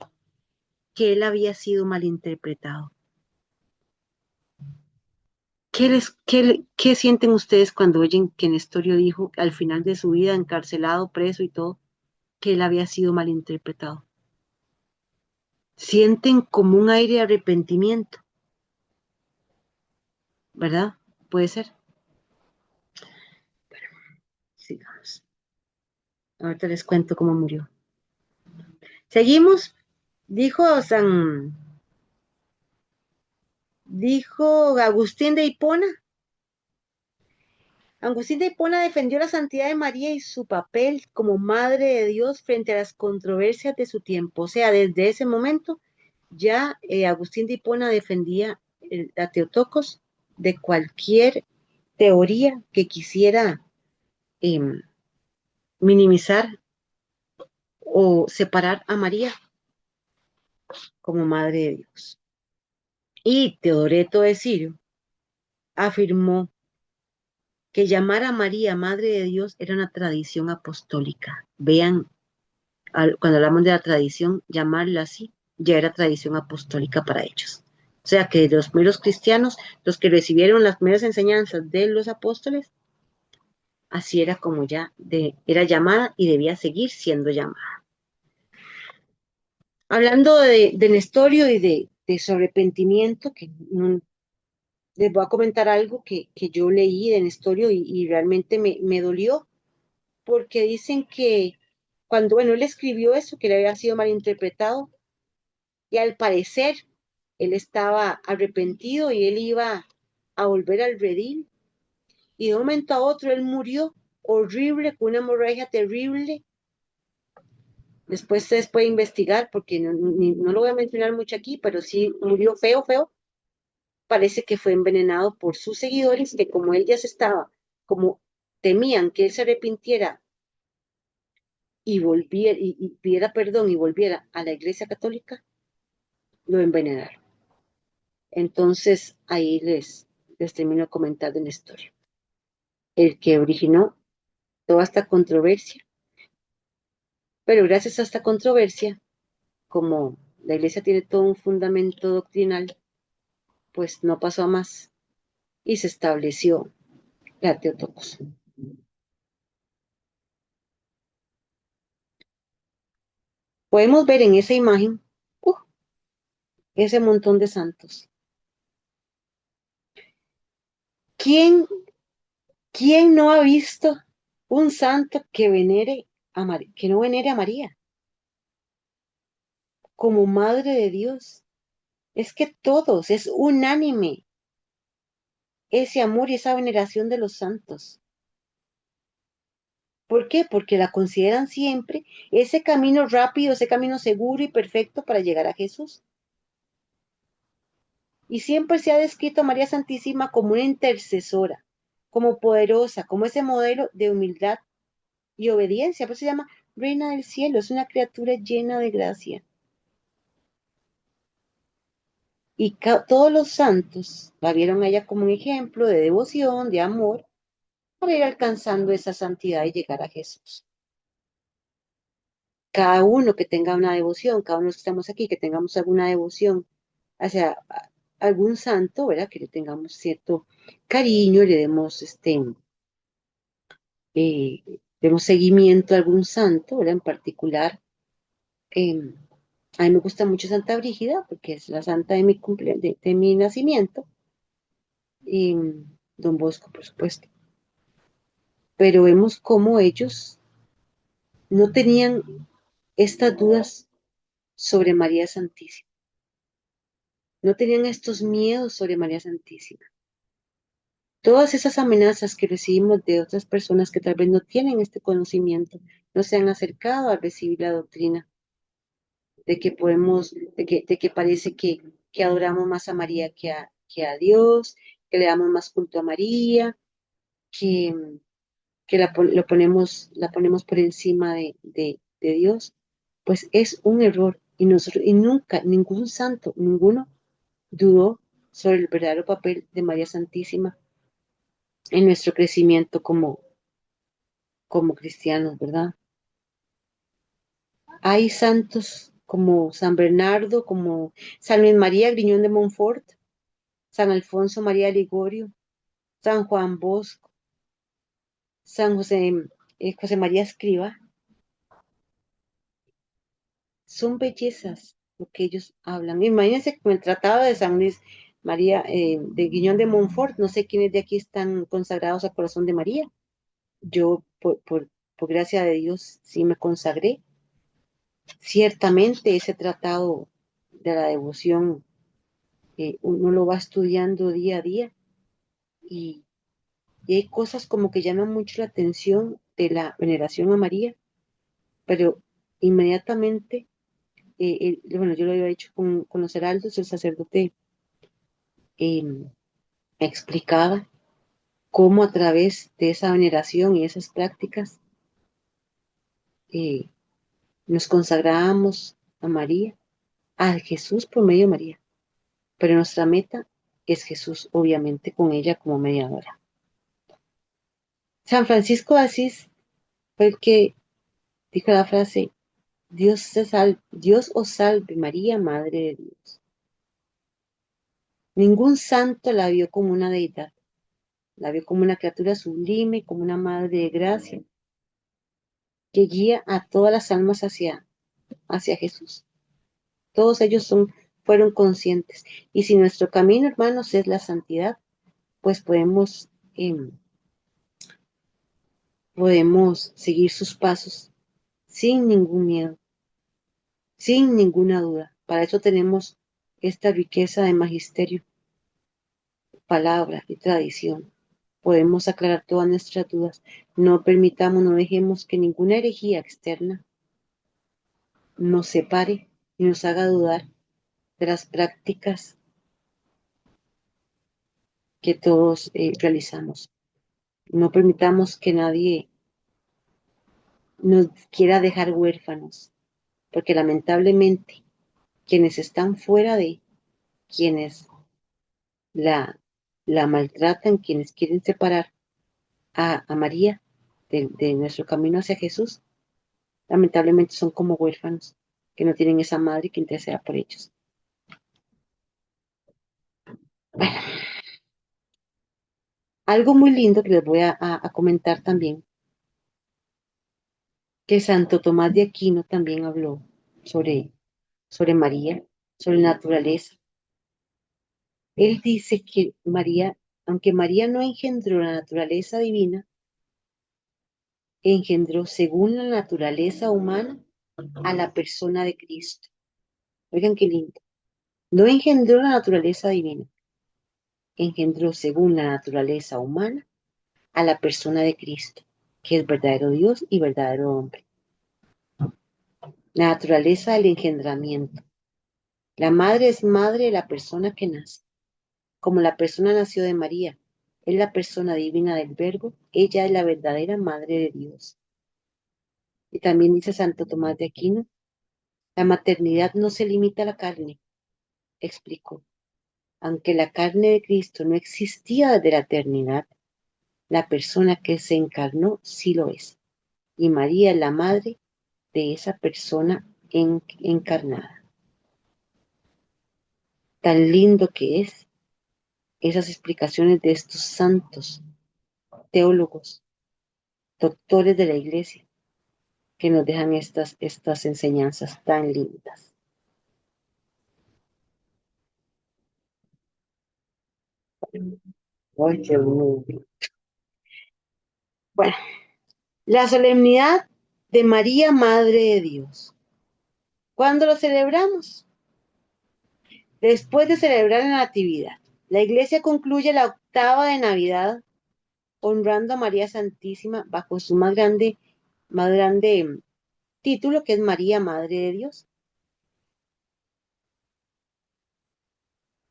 que él había sido malinterpretado. ¿Qué sienten ustedes cuando oyen que Nestorio dijo al final de su vida, encarcelado, preso y todo, que él había sido malinterpretado? Sienten como un aire de arrepentimiento, ¿verdad? Puede ser. Sigamos. Ahorita les cuento cómo murió. Seguimos. Dijo dijo Agustín de Hipona. Agustín de Hipona defendió la santidad de María y su papel como madre de Dios frente a las controversias de su tiempo. O sea, desde ese momento ya Agustín de Hipona defendía a Teotocos de cualquier teoría que quisiera eh, minimizar o separar a María como madre de Dios. Y Teodoreto de Sirio afirmó que llamar a María Madre de Dios era una tradición apostólica. Vean, cuando hablamos de la tradición, llamarla así, ya era tradición apostólica para ellos. O sea que los primeros cristianos, los que recibieron las primeras enseñanzas de los apóstoles, así era como era llamada y debía seguir siendo llamada. Hablando de Nestorio y de su arrepentimiento, que les voy a comentar algo que yo leí de Nestorio y realmente me dolió, porque dicen que cuando, bueno, él escribió eso, que le había sido malinterpretado, y al parecer él estaba arrepentido y él iba a volver al redil, y de un momento a otro él murió horrible, con una hemorragia terrible. Después ustedes pueden investigar, porque no lo voy a mencionar mucho aquí, pero sí murió feo, feo. Parece que fue envenenado por sus seguidores, que como él ya se estaba, como temían que él se arrepintiera y volviera y pidiera perdón y volviera a la Iglesia Católica, lo envenenaron. Entonces ahí les termino de comentar de la historia. El que originó toda esta controversia, pero gracias a esta controversia, como la Iglesia tiene todo un fundamento doctrinal, pues no pasó a más y se estableció la Teotocos. Podemos ver en esa imagen ese montón de santos. ¿Quién, quién no ha visto un santo que que no venere a María como Madre de Dios? Es que todos, es unánime ese amor y esa veneración de los santos. ¿Por qué? Porque la consideran siempre ese camino rápido, ese camino seguro y perfecto para llegar a Jesús. Y siempre se ha descrito a María Santísima como una intercesora, como poderosa, como ese modelo de humildad y obediencia. Por eso se llama Reina del Cielo, es una criatura llena de gracia. Y todos los santos la vieron a ella como un ejemplo de devoción, de amor, para ir alcanzando esa santidad y llegar a Jesús. Cada uno que tenga una devoción, cada uno que estamos aquí, que tengamos alguna devoción hacia algún santo, ¿verdad? Que le tengamos cierto cariño, le demos demos seguimiento a algún santo, ¿verdad? En particular, eh, a mí me gusta mucho Santa Brígida, porque es la santa de de mi nacimiento, y Don Bosco, por supuesto. Pero vemos cómo ellos no tenían estas dudas sobre María Santísima, no tenían estos miedos sobre María Santísima. Todas esas amenazas que recibimos de otras personas que tal vez no tienen este conocimiento, no se han acercado a recibir la doctrina de que podemos, de que parece que adoramos más a María que a Dios, que le damos más culto a María, que, que la ponemos por encima de Dios, pues es un error. Y nunca, ningún santo, ninguno dudó sobre el verdadero papel de María Santísima en nuestro crecimiento como cristianos, ¿verdad? Hay santos como San Bernardo, como San Luis María Griñón de Montfort, San Alfonso María Ligorio, San Juan Bosco, San José María Escriba. Son bellezas lo que ellos hablan. Imagínense con el tratado de San Luis María de Griñón de Montfort, no sé quiénes de aquí están consagrados al corazón de María. Yo, por gracia de Dios, sí me consagré. Ciertamente ese tratado de la devoción uno lo va estudiando día a día y, y hay cosas como que llaman mucho la atención de la veneración a María, pero inmediatamente, bueno, yo lo había hecho con los heraldos, el sacerdote eh, explicaba cómo a través de esa veneración y esas prácticas eh, nos consagramos a María, a Jesús por medio de María, pero nuestra meta es Jesús, obviamente, con ella como mediadora. San Francisco de Asís fue el que dijo la frase, Dios os salve María, Madre de Dios. Ningún santo la vio como una deidad, la vio como una criatura sublime, como una madre de gracia, que guía a todas las almas hacia Jesús. Todos ellos fueron conscientes. Y si nuestro camino, hermanos, es la santidad, pues podemos seguir sus pasos sin ningún miedo, sin ninguna duda. Para eso tenemos esta riqueza de magisterio, palabra y tradición. Podemos aclarar todas nuestras dudas. No permitamos, no dejemos que ninguna herejía externa nos separe y nos haga dudar de las prácticas que todos realizamos. No permitamos que nadie nos quiera dejar huérfanos, porque lamentablemente quienes están fuera de, quienes la, la maltratan, quienes quieren separar a María de nuestro camino hacia Jesús, lamentablemente son como huérfanos que no tienen esa madre que interceda por ellos. Bueno, algo muy lindo que les voy a comentar también, que Santo Tomás de Aquino también habló sobre María, sobre naturaleza. Él dice que María, aunque María no engendró la naturaleza divina, engendró según la naturaleza humana a la persona de Cristo. Oigan qué lindo. No engendró la naturaleza divina, engendró según la naturaleza humana a la persona de Cristo, que es verdadero Dios y verdadero hombre. La naturaleza del engendramiento. La madre es madre de la persona que nace. Como la persona nació de María, es la persona divina del Verbo, ella es la verdadera madre de Dios. Y también dice Santo Tomás de Aquino, la maternidad no se limita a la carne, explicó. Aunque la carne de Cristo no existía desde la eternidad, la persona que se encarnó sí lo es. Y María es la madre de esa persona encarnada. Tan lindo que es esas explicaciones de estos santos teólogos, doctores de la iglesia que nos dejan estas enseñanzas tan lindas. Ay, qué bonito. Bueno, la solemnidad de María, Madre de Dios. ¿Cuándo lo celebramos? Después de celebrar la Natividad. La iglesia concluye la octava de Navidad honrando a María Santísima bajo su más grande título, que es María, Madre de Dios.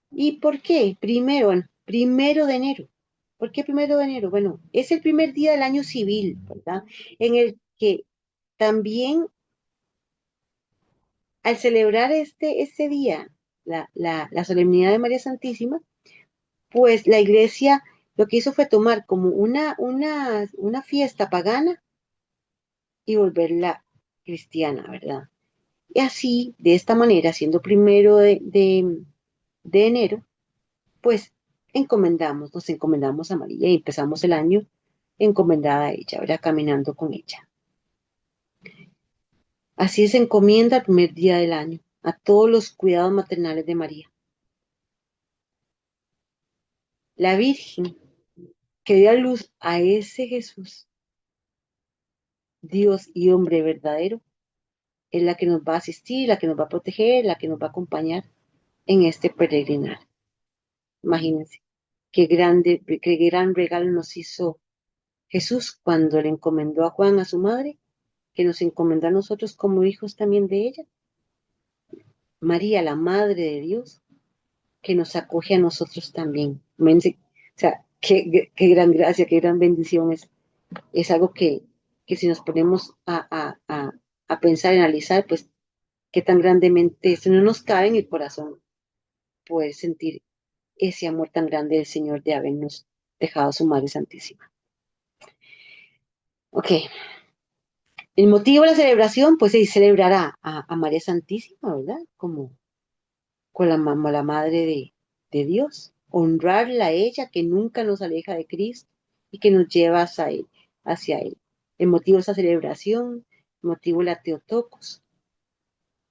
¿Y por qué? Primero de enero. ¿Por qué primero de enero? Bueno, es el primer día del año civil, ¿verdad? En el que también al celebrar este día, la solemnidad de María Santísima, pues la iglesia lo que hizo fue tomar como una fiesta pagana y volverla cristiana, ¿verdad? Y así, de esta manera, siendo primero de enero, pues nos encomendamos a María y empezamos el año encomendada a ella, ¿verdad? Caminando con ella. Así se encomienda el primer día del año a todos los cuidados maternales de María. La Virgen que dio a luz a ese Jesús, Dios y hombre verdadero, es la que nos va a asistir, la que nos va a proteger, la que nos va a acompañar en este peregrinar. Imagínense qué gran regalo nos hizo Jesús cuando le encomendó a Juan, a su madre, que nos encomendó a nosotros como hijos también de ella. María, la Madre de Dios, que nos acoge a nosotros también. Imagínense, o sea, qué gran gracia, qué gran bendición es algo que si nos ponemos a pensar, a analizar, pues qué tan grandemente, si no nos cabe en el corazón poder sentir ese amor tan grande del Señor de habernos dejado a su Madre Santísima. Ok, el motivo de la celebración, pues se celebrará a María Santísima, ¿verdad? Como con la mamá, la Madre de Dios. Honrarla a ella que nunca nos aleja de Cristo y que nos lleva hacia Él. El motivo de esa celebración, el motivo de la Teotocos,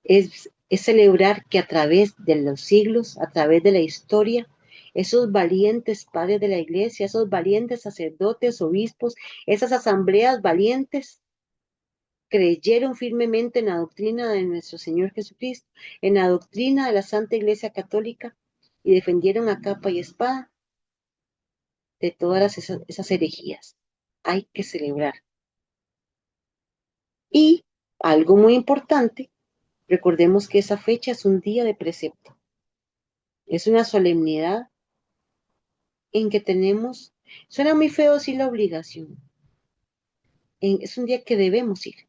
es celebrar que a través de los siglos, a través de la historia, esos valientes padres de la iglesia, esos valientes sacerdotes, obispos, esas asambleas valientes, creyeron firmemente en la doctrina de nuestro Señor Jesucristo, en la doctrina de la Santa Iglesia Católica y defendieron a capa y espada de todas esas herejías. Hay que celebrar. Y algo muy importante, recordemos que esa fecha es un día de precepto. Es una solemnidad en que tenemos, suena muy feo decir la obligación, es un día que debemos ir,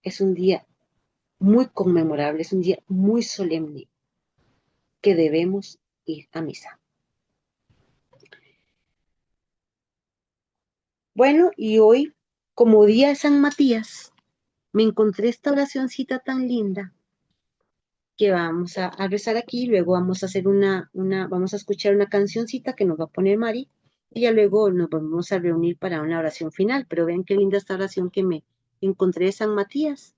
es un día muy conmemorable, es un día muy solemne que debemos ir a misa. Bueno, y hoy, como día de San Matías, me encontré esta oracioncita tan linda que vamos a rezar aquí, luego vamos a hacer vamos a escuchar una cancioncita que nos va a poner Mari, y ya luego nos vamos a reunir para una oración final, pero vean qué linda esta oración que me encontré de San Matías.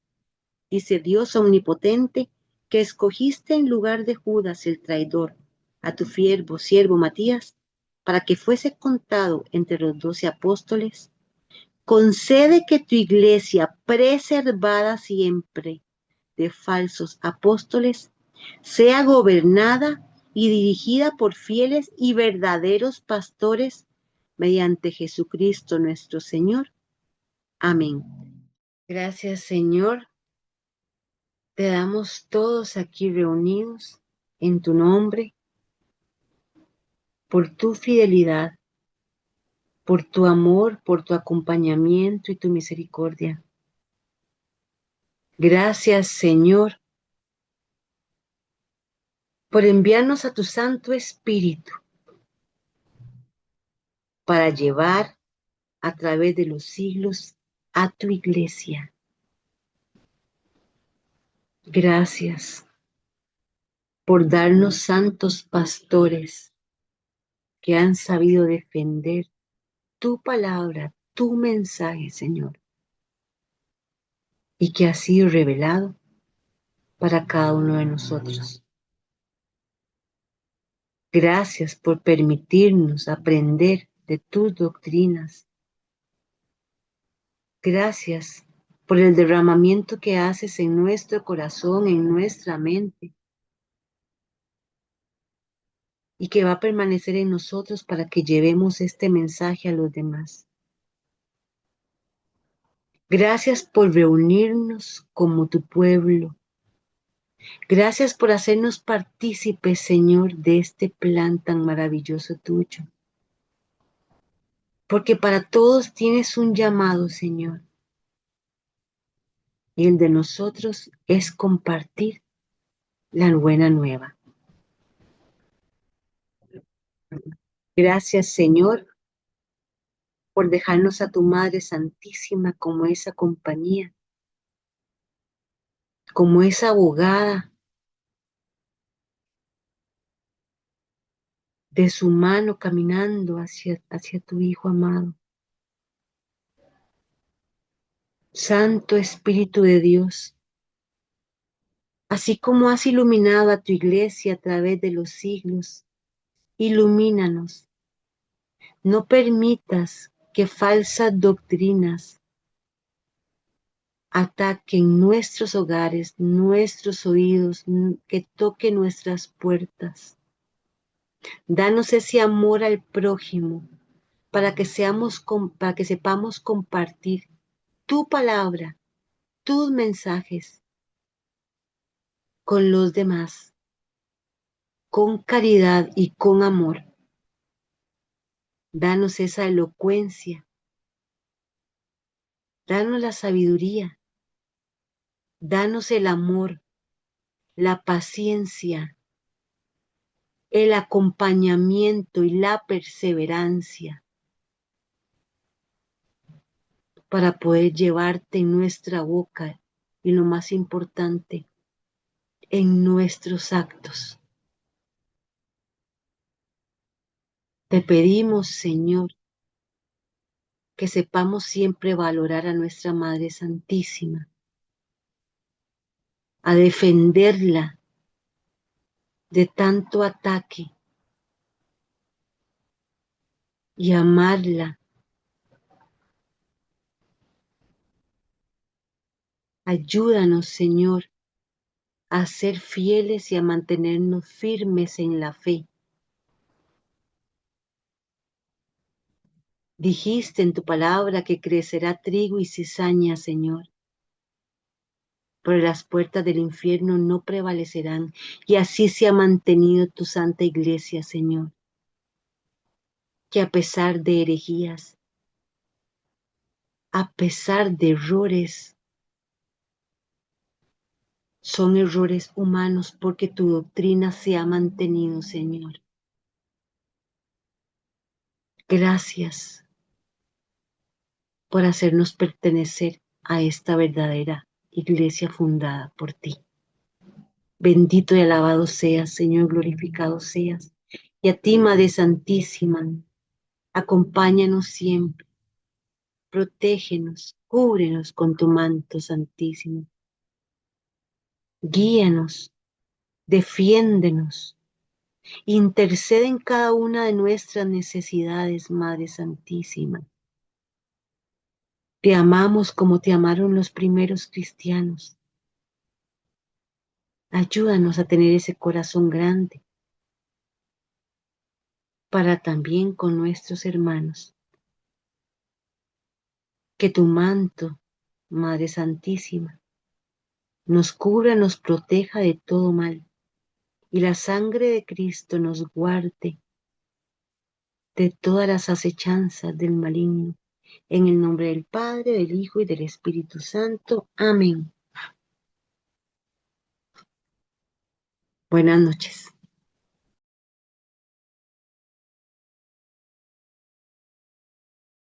Dice: Dios omnipotente, que escogiste en lugar de Judas el traidor, a tu siervo Matías, para que fuese contado entre los 12 apóstoles, concede que tu iglesia, preservada siempre de falsos apóstoles, sea gobernada y dirigida por fieles y verdaderos pastores mediante Jesucristo nuestro Señor. Amén. Gracias, Señor. Te damos todos aquí reunidos en tu nombre, por tu fidelidad, por tu amor, por tu acompañamiento y tu misericordia. Gracias, Señor, por enviarnos a tu Santo Espíritu para llevar a través de los siglos a tu iglesia. Gracias por darnos santos pastores que han sabido defender tu palabra, tu mensaje, Señor, y que ha sido revelado para cada uno de nosotros. Gracias por permitirnos aprender de tus doctrinas. Gracias por el derramamiento que haces en nuestro corazón, en nuestra mente, y que va a permanecer en nosotros para que llevemos este mensaje a los demás. Gracias por reunirnos como tu pueblo. Gracias por hacernos partícipes, Señor, de este plan tan maravilloso tuyo. Porque para todos tienes un llamado, Señor. Y el de nosotros es compartir la buena nueva. Gracias, Señor, por dejarnos a tu Madre Santísima como esa compañía, como esa abogada de su mano caminando hacia tu Hijo amado. Santo Espíritu de Dios, así como has iluminado a tu iglesia a través de los siglos, ilumínanos. No permitas que falsas doctrinas ataquen nuestros hogares, nuestros oídos, que toquen nuestras puertas. Danos ese amor al prójimo para que sepamos compartir tu palabra, tus mensajes con los demás, con caridad y con amor. Danos esa elocuencia, danos la sabiduría, danos el amor, la paciencia, el acompañamiento y la perseverancia para poder llevarte en nuestra boca y, lo más importante, en nuestros actos. Te pedimos, Señor, que sepamos siempre valorar a nuestra Madre Santísima, a defenderla de tanto ataque y amarla. Ayúdanos, Señor, a ser fieles y a mantenernos firmes en la fe. Dijiste en tu palabra que crecerá trigo y cizaña, Señor, pero las puertas del infierno no prevalecerán, y así se ha mantenido tu santa iglesia, Señor, que a pesar de herejías, a pesar de errores, son errores humanos porque tu doctrina se ha mantenido, Señor. Gracias por hacernos pertenecer a esta verdadera iglesia fundada por ti. Bendito y alabado seas, Señor, glorificado seas. Y a ti, Madre Santísima, acompáñanos siempre, protégenos, cúbrenos con tu manto santísimo. Guíanos, defiéndenos, intercede en cada una de nuestras necesidades, Madre Santísima. Te amamos como te amaron los primeros cristianos. Ayúdanos a tener ese corazón grande para también con nuestros hermanos. Que tu manto, Madre Santísima, nos cubra, nos proteja de todo mal, y la sangre de Cristo nos guarde de todas las acechanzas del maligno. En el nombre del Padre, del Hijo y del Espíritu Santo. Amén. Buenas noches.